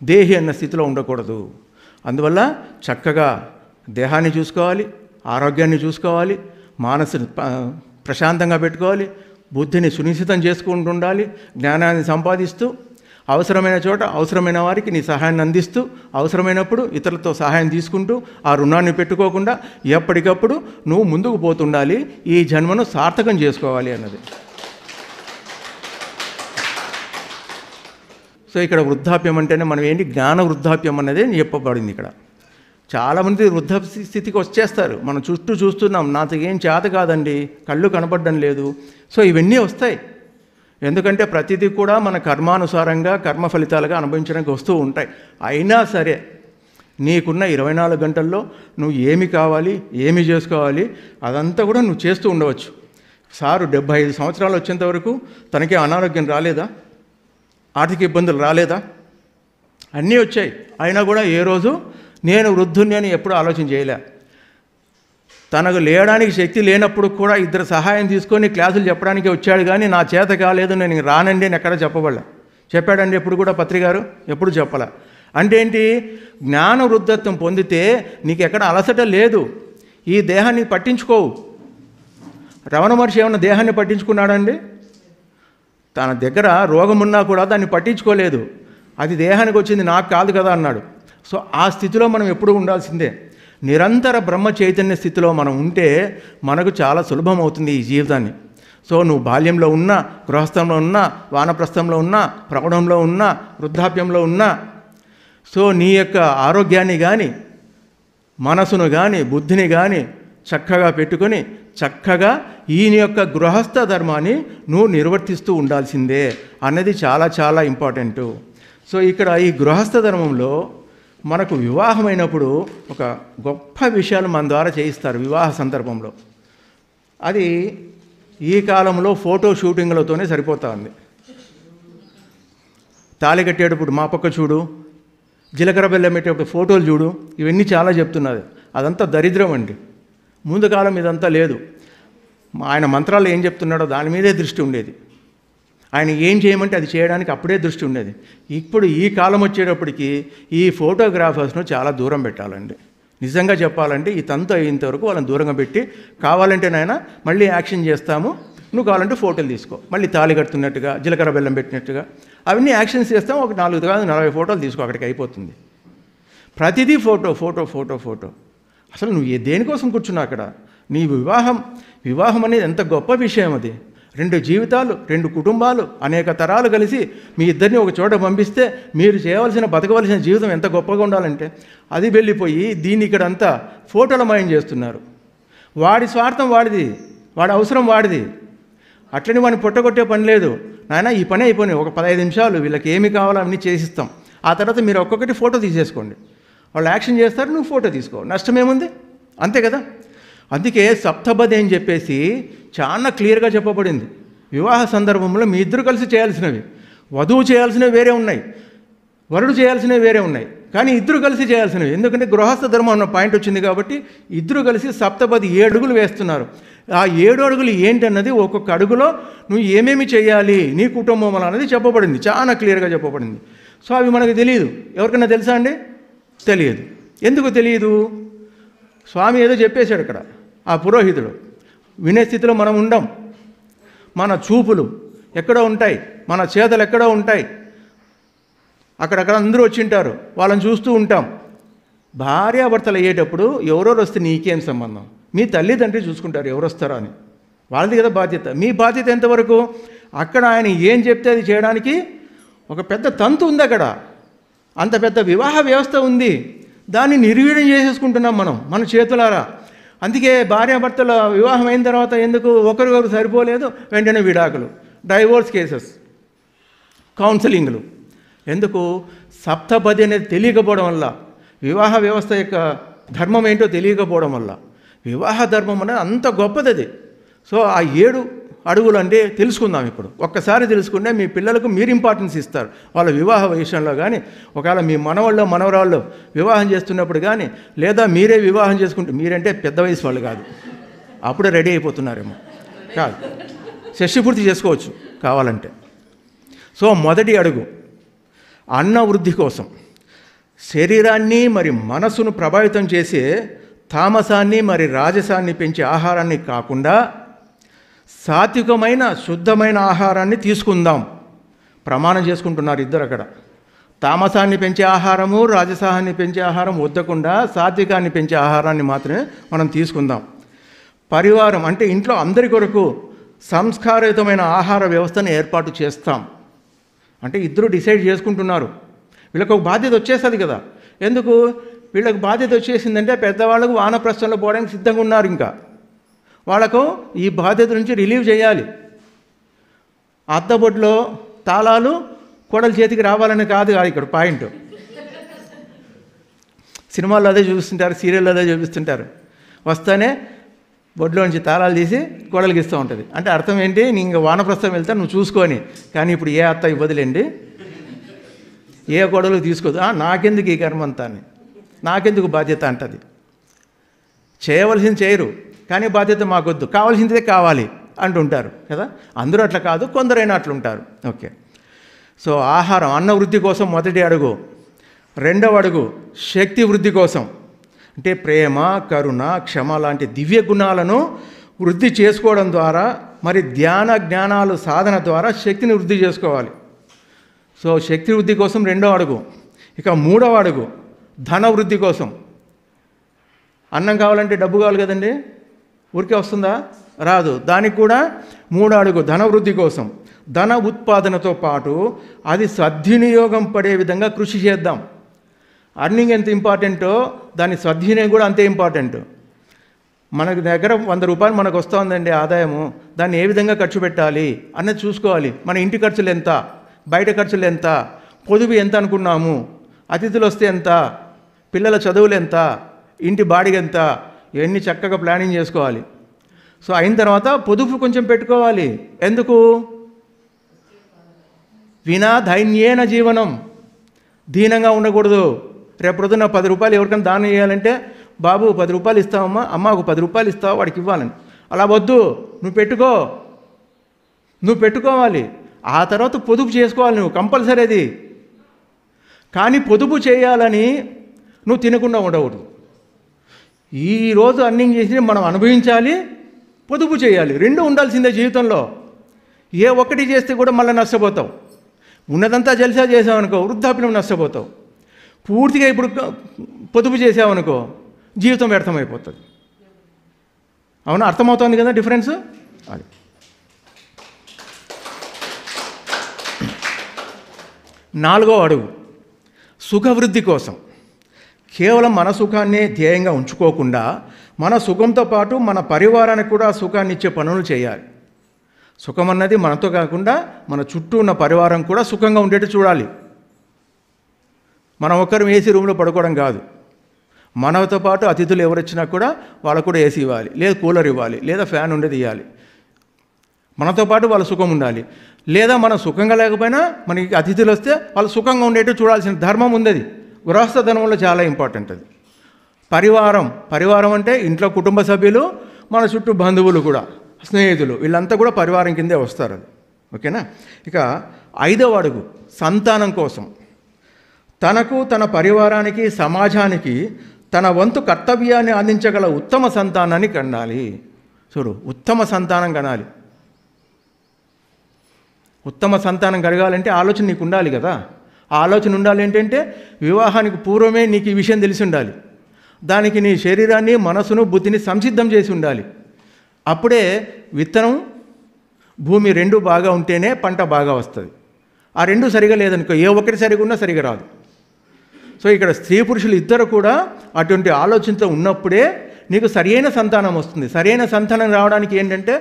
దేహి అన్న స్థితిలో ఉండకూడదు. అందువల్ల చక్కగా దేహాన్ని చూసుకోవాలి, ఆరోగ్యాన్ని చూసుకోవాలి, మనసును ప్రశాంతంగా పెట్టుకోవాలి, బుద్ధిని సునిశ్చితం చేసుకుంటూ ఉండాలి, జ్ఞానాన్ని సంపాదిస్తూ అవసరమైన చోట అవసరమైన వారికి నీ సహాయాన్ని అందిస్తూ అవసరమైనప్పుడు ఇతరులతో సహాయం తీసుకుంటూ ఆ రుణాన్ని పెట్టుకోకుండా ఎప్పటికప్పుడు నువ్వు ముందుకు పోతుండాలి, ఈ జన్మను సార్థకం చేసుకోవాలి అన్నది. సో ఇక్కడ వృద్ధాప్యం అంటేనే మనం ఏంటి, జ్ఞాన వృద్ధాప్యం అన్నదే చెప్పబడింది. ఇక్కడ చాలామంది వృద్ధాప్య స్థితికి వచ్చేస్తారు, మనం చుట్టూ చూస్తున్నాం, నాకు ఏం చేత కాదండి, కళ్ళు కనపడడం లేదు. సో ఇవన్నీ వస్తాయి, ఎందుకంటే ప్రతిదీ కూడా మన కర్మానుసారంగా కర్మ ఫలితాలుగా అనుభవించడానికి వస్తూ ఉంటాయి. అయినా సరే నీకున్న 24 గంటల్లో నువ్వు ఏమి కావాలి, ఏమి చేసుకోవాలి, అదంతా కూడా నువ్వు చేస్తూ ఉండవచ్చు. సారు 75 సంవత్సరాలు వచ్చేంత వరకు తనకే అనారోగ్యం రాలేదా, ఆర్థిక ఇబ్బందులు రాలేదా, అన్నీ వచ్చాయి. అయినా కూడా ఏ రోజు నేను వృద్ధుని అని ఎప్పుడూ ఆలోచన చేయలే. తనకు లేయడానికి శక్తి లేనప్పుడు కూడా ఇద్దరు సహాయం తీసుకొని క్లాసులు చెప్పడానికి వచ్చాడు, కానీ నా చేత కాలేదు నేను రానండి అని ఎక్కడ చెప్పబడలే. చెప్పాడండి ఎప్పుడు కూడా పత్రికారు, ఎప్పుడు చెప్పలే. అంటే ఏంటి, జ్ఞాన వృద్ధత్వం పొందితే నీకు ఎక్కడ అలసట లేదు, ఈ దేహాన్ని పట్టించుకోవు. రమణ మహర్షి ఏమన్నా దేహాన్ని పట్టించుకున్నాడండి? తన దగ్గర రోగం ఉన్నా కూడా దాన్ని పట్టించుకోలేదు, అది దేహానికి వచ్చింది నాకు కాదు కదా అన్నాడు. సో ఆ స్థితిలో మనం ఎప్పుడూ ఉండాల్సిందే. నిరంతర బ్రహ్మ చైతన్య స్థితిలో మనం ఉంటే మనకు చాలా సులభం అవుతుంది ఈ జీవితాన్ని. సో నువ్వు బాల్యంలో ఉన్నా, గృహస్థంలో ఉన్నా, వానప్రస్థంలో ఉన్నా, ప్రౌఢంలో ఉన్నా, వృద్ధాప్యంలో ఉన్నా, సో నీ యొక్క ఆరోగ్యాన్ని కానీ మనసును కానీ బుద్ధిని కానీ చక్కగా పెట్టుకొని చక్కగా ఈ యొక్క గృహస్థ ధర్మాన్ని నువ్వు నిర్వర్తిస్తూ ఉండాల్సిందే అన్నది చాలా చాలా ఇంపార్టెంటు. సో ఇక్కడ ఈ గృహస్థ ధర్మంలో మనకు వివాహమైనప్పుడు ఒక గొప్ప విషయాలు మన ద్వారా చేయిస్తారు వివాహ సందర్భంలో. అది ఈ కాలంలో ఫోటో షూటింగ్లతోనే సరిపోతా ఉంది. తాళి కట్టేటప్పుడు మా పక్క చూడు, జీలకర్ర బెల్లం పెట్టేటప్పుడు ఫోటోలు చూడు, ఇవన్నీ చాలా చెప్తున్నది. అదంతా దరిద్రం అండి. ముందు కాలం ఇదంతా లేదు. ఆయన మంత్రాలు ఏం చెప్తున్నాడో దాని మీదే దృష్టి ఉండేది. ఆయన ఏం చేయమంటే అది చేయడానికి అప్పుడే దృష్టి ఉండేది. ఇప్పుడు ఈ కాలం వచ్చేటప్పటికి ఈ ఫోటోగ్రాఫర్స్ను చాలా దూరం పెట్టాలండి. నిజంగా చెప్పాలంటే ఈ తంతు అయ్యేంతవరకు వాళ్ళని దూరంగా పెట్టి, కావాలంటే నాయన మళ్ళీ యాక్షన్ చేస్తాము, నువ్వు కావాలంటే ఫోటోలు తీసుకో, మళ్ళీ తాళి కడుతున్నట్టుగా జీలకర్ర బెల్లం పెట్టినట్టుగా అవన్నీ యాక్షన్స్ చేస్తాం. ఒక 4 కాదు 40 ఫోటోలు తీసుకో, అక్కడికి అయిపోతుంది. ప్రతిదీ ఫోటో ఫోటో ఫోటో ఫోటో. అసలు నువ్వు దేనికోసం కూర్చున్నావు అక్కడ? నీ వివాహం అనేది ఎంత గొప్ప విషయం. అది 2 జీవితాలు, 2 కుటుంబాలు, అనేక తరాలు కలిసి మీ ఇద్దరిని ఒక చోట పంపిస్తే మీరు చేయవలసిన బతకవలసిన జీవితం ఎంత గొప్పగా ఉండాలంటే, అది వెళ్ళిపోయి దీన్ని ఇక్కడ అంతా ఫోటోలమయం చేస్తున్నారు. వాడి స్వార్థం వాడిది, వాడి అవసరం వాడిది. అట్లని వాడిని పొట్టగొట్టే పని లేదు. నాయన ఈ పని అయిపోయినాయి, ఒక 15 నిమిషాలు వీళ్ళకి ఏమి కావాలో అవన్నీ చేసిస్తాం, ఆ తర్వాత మీరు ఒక్కొక్కటి ఫోటో తీసేసుకోండి. వాళ్ళు యాక్షన్ చేస్తారు, నువ్వు ఫోటో తీసుకో, నష్టమేముంది, అంతే కదా. అందుకే సప్తపది అని చెప్పేసి చాలా క్లియర్గా చెప్పబడింది. వివాహ సందర్భంలో మీ ఇద్దరు కలిసి చేయాల్సినవి, వధువు చేయాల్సినవి వేరే ఉన్నాయి, వరుడు చేయాల్సినవి వేరే ఉన్నాయి, కానీ ఇద్దరు కలిసి చేయాల్సినవి. ఎందుకంటే గృహస్థ ధర్మం అన్న పాయింట్ వచ్చింది కాబట్టి ఇద్దరు కలిసి సప్తపది 7 అడుగులు వేస్తున్నారు. ఆ 7 అడుగులు ఏంటన్నది ఒక్కొక్క అడుగులో నువ్వు ఏమేమి చేయాలి నీ కుటుంబం అన్నది చెప్పబడింది, చాలా క్లియర్గా చెప్పబడింది. సో అవి మనకు తెలియదు. ఎవరికైనా తెలుసా అండి? తెలియదు. ఎందుకు తెలియదు? స్వామి ఏదో చెప్పేశాడు అక్కడ, ఆ పురోహితుడు. వినే స్థితిలో మనం ఉండం. మన చూపులు ఎక్కడో ఉంటాయి, మన చేతలు ఎక్కడో ఉంటాయి, అక్కడక్కడ అందరూ వచ్చింటారు, వాళ్ళని చూస్తూ ఉంటాం. భార్యాభర్తలు అయ్యేటప్పుడు ఎవరెవరు వస్తే నీకేం సంబంధం? మీ తల్లిదండ్రి చూసుకుంటారు ఎవరు వస్తారో అని, వాళ్ళది కదా బాధ్యత. మీ బాధ్యత ఎంతవరకు? అక్కడ ఆయన ఏం చెప్తే అది చేయడానికి ఒక పెద్ద తంతు ఉంది అక్కడ, అంత పెద్ద వివాహ వ్యవస్థ ఉంది. దాన్ని నిర్వీర్యం చేసేసుకుంటున్నాం మన చేతులారా. అందుకే భార్యాభర్తల వివాహం అయిన తర్వాత ఎందుకు ఒకరికొకరు సరిపోలేదు, వెంటనే విడాకులు, డైవోర్స్ కేసెస్, కౌన్సిలింగ్లు. ఎందుకు? సప్తపది అనేది తెలియకపోవడం వల్ల, వివాహ వ్యవస్థ యొక్క ధర్మం ఏంటో తెలియకపోవడం వల్ల. వివాహ ధర్మం అనేది అంత గొప్పది అది. సో ఆ 7 అడుగులు అంటే తెలుసుకుందాం ఇప్పుడు. ఒక్కసారి తెలుసుకుంటే మీ పిల్లలకు మీరు ఇంపార్టెన్స్ ఇస్తారు. వాళ్ళ వివాహ విషయంలో కానీ, ఒకవేళ మీ మనవరాళ్ళు వివాహం చేస్తున్నప్పుడు కానీ, లేదా మీరే వివాహం చేసుకుంటే, మీరంటే పెద్ద వయసు వాళ్ళు కాదు, అప్పుడే రెడీ అయిపోతున్నారేమో కాదు, షష్ఠి పూర్తి చేసుకోవచ్చు కావాలంటే. సో మొదటి అడుగు అన్న వృద్ధి కోసం. శరీరాన్ని మరి మనసును ప్రభావితం చేసే తామసాన్ని మరి రాజసాన్ని పెంచే ఆహారాన్ని కాకుండా సాత్వికమైన శుద్ధమైన ఆహారాన్ని తీసుకుందాం. ప్రమాణం చేసుకుంటున్నారు ఇద్దరు అక్కడ. తామసాన్ని పెంచే ఆహారము, రాజసాన్ని పెంచే ఆహారం వద్దకుండా సాత్వికాన్ని పెంచే ఆహారాన్ని మాత్రమే మనం తీసుకుందాం. పరివారం అంటే ఇంట్లో అందరి కొరకు సంస్కారయుతమైన ఆహార వ్యవస్థను ఏర్పాటు చేస్తాం. అంటే ఇద్దరు డిసైడ్ చేసుకుంటున్నారు. వీళ్ళకు ఒక బాధ్యత వచ్చేస్తుంది కదా. ఎందుకు వీళ్ళకి బాధ్యత వచ్చేసిందంటే పెద్దవాళ్ళకు వానప్రస్థంలో పోవడానికి సిద్ధంగా ఉన్నారు. ఇంకా వాళ్ళకు ఈ బాధ్యత నుంచి రిలీవ్ చేయాలి. అద్దబొడ్లో తాళాలు కోడల చేతికి రావాలని కాదు ఇక్కడ పాయింట్. సినిమాల్లో అదే చూపిస్తుంటారు, సీరియల్లో అదే చూపిస్తుంటారు. వస్తానే బొడ్లోంచి తాళాలు తీసి కోడలికి ఇస్తూ ఉంటుంది. అంటే అర్థం ఏంటి, నీ ఇంకా వానప్రస్థం వెళ్తా నువ్వు చూసుకొని. కానీ ఇప్పుడు ఏ అత్త ఇవ్వదులేండి, ఏ కోడలు తీసుకోదు. నాకెందుకు ఈ కర్మ అంతా అని, నాకెందుకు బాధ్యత అంటది. చేయవలసింది చేయరు, కానీ బాధ్యత మాకొద్దు, కావాల్సిందే కావాలి అంటుంటారు కదా. అందరూ అట్లా కాదు, కొందరైనా అట్లుంటారు. ఓకే. సో ఆహారం, అన్న వృద్ధి కోసం మొదటి అడుగు. రెండవ అడుగు శక్తి వృద్ధి కోసం. అంటే ప్రేమ, కరుణ, క్షమ లాంటి దివ్య గుణాలను వృద్ధి చేసుకోవడం ద్వారా, మరి ధ్యాన జ్ఞానాలు సాధన ద్వారా శక్తిని వృద్ధి చేసుకోవాలి. సో శక్తి వృద్ధి కోసం రెండవ అడుగు. ఇక మూడవ అడుగు ధన వృద్ధి కోసం. అన్నం కావాలంటే డబ్బు కావాలి కదండి, ఊరికే వస్తుందా? రాదు. దానికి కూడా మూడో అడుగు ధన వృద్ధి కోసం. ధన ఉత్పాదనతో పాటు అది సద్వినియోగం పడే విధంగా కృషి చేద్దాం. అర్నింగ్ ఎంత ఇంపార్టెంటో దాని సద్వినియోగం కూడా అంతే ఇంపార్టెంట్. మనకు దగ్గర 100 రూపాయలు మనకు వస్తుందండి ఆదాయము, దాన్ని ఏ విధంగా ఖర్చు పెట్టాలి అన్నది చూసుకోవాలి. మన ఇంటి ఖర్చులు ఎంత, బయట ఖర్చులు ఎంత, పొదుపు ఎంత అనుకున్నాము, అతిథులు వస్తే ఎంత, పిల్లల చదువులు ఎంత, ఇంటి బాడిగ ఎంత, ఇవన్నీ చక్కగా ప్లానింగ్ చేసుకోవాలి. సో అయిన తర్వాత పొదుపు కొంచెం పెట్టుకోవాలి. ఎందుకు? వినా దైన్యేన జీవనం, దీనంగా ఉండకూడదు. రేపొద్దున 10 రూపాయలు ఎవరికైనా దానం చేయాలంటే, బాబు 10 రూపాయలు ఇస్తావమ్మా, అమ్మ ఒక 10 రూపాయలు ఇస్తావా, వాడికి ఇవ్వాలని. అలా వద్దు, నువ్వు పెట్టుకోవాలి. ఆ తర్వాత పొదుపు చేసుకోవాలి నువ్వు, కంపల్సరీ అది. కానీ పొదుపు చేయాలని నువ్వు తినకుండా ఉండకూడదు. ఈరోజు అర్నింగ్ చేసి మనం అనుభవించాలి, పొదుపు చేయాలి, రెండు ఉండాల్సిందే జీవితంలో. ఏ ఒక్కటి చేస్తే కూడా మళ్ళీ నష్టపోతావు. ఉన్నదంతా జల్సా చేసావనుకో వృద్ధాప్యం నష్టపోతావు. పూర్తిగా ఇప్పుడు పొదుపు చేసావనుకో జీవితం వ్యర్థమైపోతుంది. అవునా? అర్థమవుతుంది కదా డిఫరెన్స్? అది. నాలుగో అడుగు సుఖవృద్ధి కోసం. కేవలం మన సుఖాన్నే ధ్యేయంగా ఉంచుకోకుండా మన సుఖంతో పాటు మన పరివారానికి కూడా సుఖాన్ని ఇచ్చే పనులు చేయాలి. సుఖం అన్నది మనతో కాకుండా మన చుట్టూ ఉన్న పరివారం కూడా సుఖంగా ఉండేట్టు చూడాలి. మనం ఒక్కరు ఏసీ రూమ్లో పడుకోవడం కాదు. మనతో పాటు అతిథులు ఎవరు వచ్చినా కూడా వాళ్ళకు కూడా ఏసీ ఇవ్వాలి, లేదా కూలర్ ఇవ్వాలి, లేదా ఫ్యాన్ ఉండేది ఇవ్వాలి. మనతో పాటు వాళ్ళ సుఖం ఉండాలి. లేదా మనం సుఖంగా లేకపోయినా మనకి అతిథులు వస్తే వాళ్ళు సుఖంగా ఉండేట్టు చూడాల్సిన ధర్మం ఉంది. అది గృహస్థ ధర్మంలో చాలా ఇంపార్టెంట్. అది పరివారం అంటే ఇంట్లో కుటుంబ సభ్యులు, మన చుట్టూ బంధువులు కూడా, స్నేహితులు, వీళ్ళంతా కూడా పరివారం కిందే వస్తారు. అది ఓకేనా? ఇక ఐదవ అడుగు సంతానం కోసం. తనకు, తన పరివారానికి, సమాజానికి తన వంతు కర్తవ్యాన్ని అందించగల ఉత్తమ సంతానాన్ని కనాలి. చూడు, ఉత్తమ సంతానం కనాలి. ఉత్తమ సంతానం కలగాలంటే ఆలోచన నీకు ఉండాలి కదా. ఆ ఆలోచన ఉండాలి ఏంటంటే వివాహానికి పూర్వమే నీకు ఈ విషయం తెలిసి ఉండాలి. దానికి నీ శరీరాన్ని, మనసును, బుద్ధిని సంసిద్ధం చేసి ఉండాలి. అప్పుడే విత్తనం, భూమి రెండు బాగా ఉంటేనే పంట బాగా వస్తుంది. ఆ రెండు సరిగా లేదనుకో, ఏ ఒక్కటి సరిగా ఉన్నా సరిగా రాదు. సో ఇక్కడ స్త్రీ పురుషులు ఇద్దరు కూడా అటువంటి ఆలోచనతో ఉన్నప్పుడే నీకు సరియైన సంతానం వస్తుంది. సరైన సంతానం రావడానికి ఏంటంటే,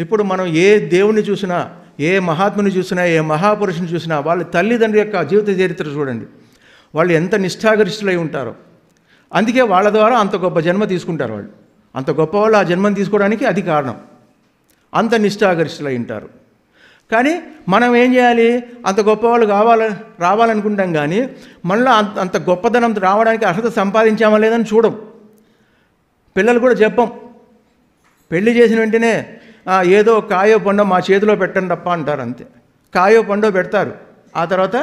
ఇప్పుడు మనం ఏ దేవుని చూసినా, ఏ మహాత్ముని చూసినా, ఏ మహాపురుషుని చూసినా వాళ్ళ తల్లిదండ్రుల యొక్క జీవిత చరిత్ర చూడండి. వాళ్ళు ఎంత నిష్ఠాగరిష్ఠులై ఉంటారో. అందుకే వాళ్ళ ద్వారా అంత గొప్ప జన్మ తీసుకుంటారు. వాళ్ళు అంత గొప్పవాళ్ళు ఆ జన్మను తీసుకోవడానికి అది కారణం. అంత నిష్ఠాగరిష్ఠులై ఉంటారు. కానీ మనం ఏం చేయాలి? అంత గొప్పవాళ్ళు రావాలనుకుంటాం, కానీ మళ్ళీ అంత గొప్పదనం రావడానికి అర్హత సంపాదించామా లేదని చూడం. పిల్లలు కూడా చెప్పం. పెళ్లి చేసిన వెంటనే ఏదో కాయో పండో మా చేతిలో పెట్టండి తప్ప అంటారు. అంతే, కాయో పండో పెడతారు. ఆ తర్వాత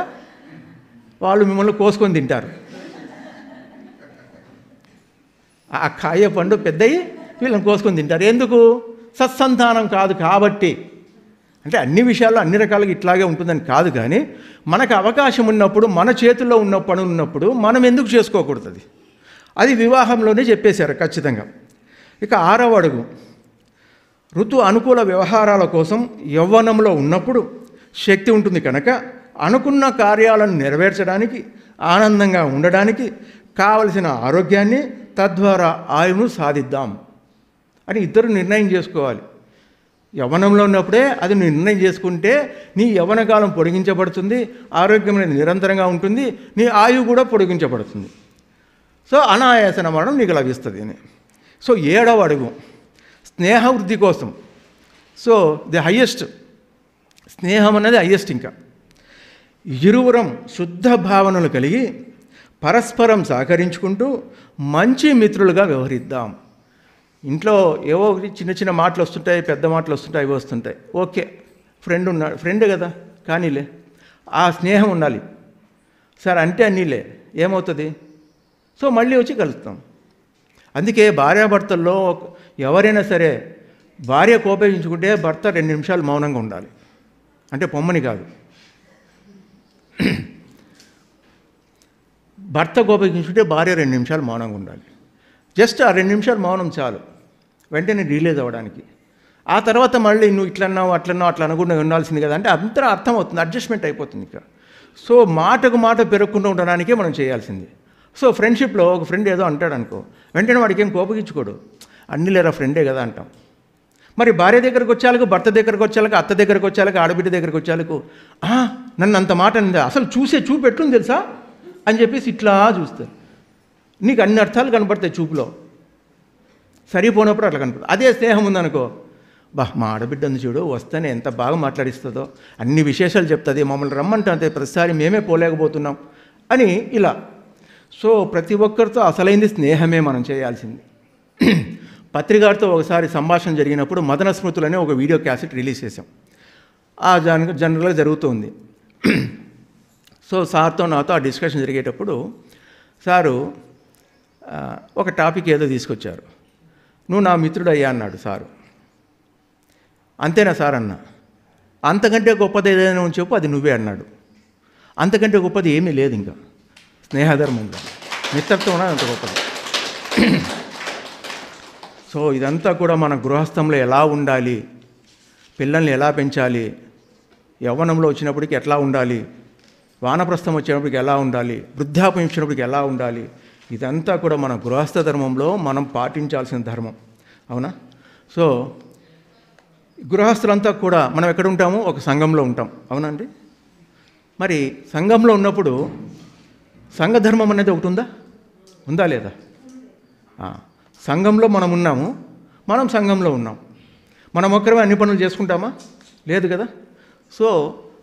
వాళ్ళు మిమ్మల్ని కోసుకొని తింటారు. ఆ కాయ పండు పెద్దయి వీళ్ళని కోసుకొని తింటారు. ఎందుకు? సత్సంతానం కాదు కాబట్టి. అంటే అన్ని విషయాల్లో అన్ని రకాలుగా ఇట్లాగే ఉంటుందని కాదు, కానీ మనకు అవకాశం ఉన్నప్పుడు, మన చేతుల్లో ఉన్న పని ఉన్నప్పుడు మనం ఎందుకు చేసుకోకూడదు? అది వివాహంలోనే చెప్పేశారు ఖచ్చితంగా. ఇక 6వ అడుగు, ఋతు అనుకూల వ్యవహారాల కోసం యవ్వనంలో ఉన్నప్పుడు శక్తి ఉంటుంది కనుక అనుకున్న కార్యాలను నెరవేర్చడానికి, ఆనందంగా ఉండడానికి కావలసిన ఆరోగ్యాన్ని, తద్వారా ఆయువును సాధిద్దాం అని ఇద్దరు నిర్ణయం చేసుకోవాలి. యవ్వనంలో ఉన్నప్పుడే అది నిర్ణయం చేసుకుంటే నీ యవ్వన కాలం పొడిగించబడుతుంది, ఆరోగ్యం అనేది నిరంతరంగా ఉంటుంది, నీ ఆయువు కూడా పొడిగించబడుతుంది. సో అనాయాసన మరణం నీకు లభిస్తుంది అని. సో 7వ అడుగు, స్నేహవృద్ధి కోసం. సో ది హయ్యెస్ట్, స్నేహం అనేది హయ్యెస్ట్. ఇంకా ఇరువురం శుద్ధ భావనలు కలిగి పరస్పరం సహకరించుకుంటూ మంచి మిత్రులుగా వ్యవహరిద్దాం. ఇంట్లో ఏవో చిన్న చిన్న మాటలు వస్తుంటాయి, పెద్ద మాటలు వస్తుంటాయి, అవి వస్తుంటాయి. ఓకే, ఫ్రెండే కదా కానీలే, ఆ స్నేహం ఉండాలి. సార్ అంటే అన్నీలే ఏమవుతుంది? సో మళ్ళీ వచ్చి కలుస్తాం. అందుకే భార్యాభర్తల్లో ఎవరైనా సరే భార్య కోపగించుకుంటే భర్త 2 నిమిషాలు మౌనంగా ఉండాలి. అంటే పొమ్మని కాదు, భర్త కోపగించుకుంటే భార్య 2 నిమిషాలు మౌనంగా ఉండాలి. జస్ట్ ఆ 2 నిమిషాలు మౌనం చాలు, వెంటనే రిలీజ్ అవ్వడానికి. ఆ తర్వాత మళ్ళీ నువ్వు ఇట్లన్నావు అట్లన్నావు అట్లా అనకుండా ఉండాల్సింది కదా అంటే అంతా అర్థమవుతుంది, అడ్జస్ట్మెంట్ అయిపోతుంది ఇక. సో మాటకు మాట పెరగకుండా ఉండడానికే మనం చేయాల్సింది. సో ఫ్రెండ్షిప్లో ఒక ఫ్రెండ్ ఏదో అంటాడు అనుకో, వెంటనే వాడికి ఏం కోపగించుకోడు, అన్ని లేరా ఫ్రెండే కదా అంటాం. మరి భార్య దగ్గరకు వచ్చేలకు, భర్త దగ్గరకు వచ్చేలకు, అత్త దగ్గరకు వచ్చేలకు, ఆడబిడ్డ దగ్గరకు వచ్చేలకు నన్ను అంత మాట అంది, అసలు చూపు ఎట్లుంది తెలుసా అని చెప్పేసి ఇట్లా చూస్తారు. నీకు అన్ని అర్థాలు కనపడతాయి చూపులో, సరిపోనప్పుడు అట్లా కనపడుతుంది. అదే స్నేహం ఉందనుకో, మా ఆడబిడ్డ ఉంది చూడు, వస్తేనే ఎంత బాగా మాట్లాడిస్తుందో, అన్ని విశేషాలు చెప్తుంది, మమ్మల్ని రమ్మంటే ప్రతిసారి మేమే పోలేకపోతున్నాం అని ఇలా. సో ప్రతి ఒక్కరితో అసలైంది స్నేహమే మనం చేయాల్సింది. పత్రికారితో ఒకసారి సంభాషణ జరిగినప్పుడు మదన స్మృతులు అనే ఒక వీడియో క్యాసెట్ రిలీజ్ చేసాం. ఆ జనరల్గా జరుగుతుంది. సో సార్తో నాతో ఆ డిస్కషన్ జరిగేటప్పుడు సారు ఒక టాపిక్ ఏదో తీసుకొచ్చారు. నువ్వు నా మిత్రుడు అయ్యా అన్నాడు సారు. అంతేనా సార్ అన్న. అంతకంటే గొప్పది ఏదైనా చెప్పు, అది నువ్వే అన్నాడు. అంతకంటే గొప్పది ఏమీ లేదు ఇంకా స్నేహధర్మంలో, మిత్రత్వం అంత గొప్పది. సో ఇదంతా కూడా మన గృహస్థంలో ఎలా ఉండాలి, పిల్లల్ని ఎలా పెంచాలి, యవ్వనంలో వచ్చినప్పటికి ఎట్లా ఉండాలి, వానప్రస్థం వచ్చినప్పటికి ఎలా ఉండాలి, వృద్ధాప్యం వచ్చినప్పటికి ఎలా ఉండాలి, ఇదంతా కూడా మన గృహస్థ ధర్మంలో మనం పాటించాల్సిన ధర్మం. అవునా? సో గృహస్థులంతా కూడా మనం ఎక్కడ ఉంటాము? ఒక సంఘంలో ఉంటాం. అవునండి? మరి సంఘంలో ఉన్నప్పుడు సంఘధర్మం అనేది ఒకటి ఉందా లేదా? సంఘంలో మనం ఉన్నాము, మనం సంఘంలో ఉన్నాం. మనం ఒక్కరే అన్ని పనులు చేసుకుంటామా? లేదు కదా. సో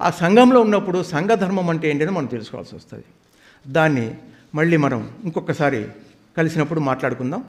ఆ సంఘంలో ఉన్నప్పుడు సంఘధర్మం అంటే ఏంటని మనం తెలుసుకోవాల్సి వస్తుంది. దాన్ని మళ్ళీ మనం ఇంకొకసారి కలిసినప్పుడు మాట్లాడుకుందాం.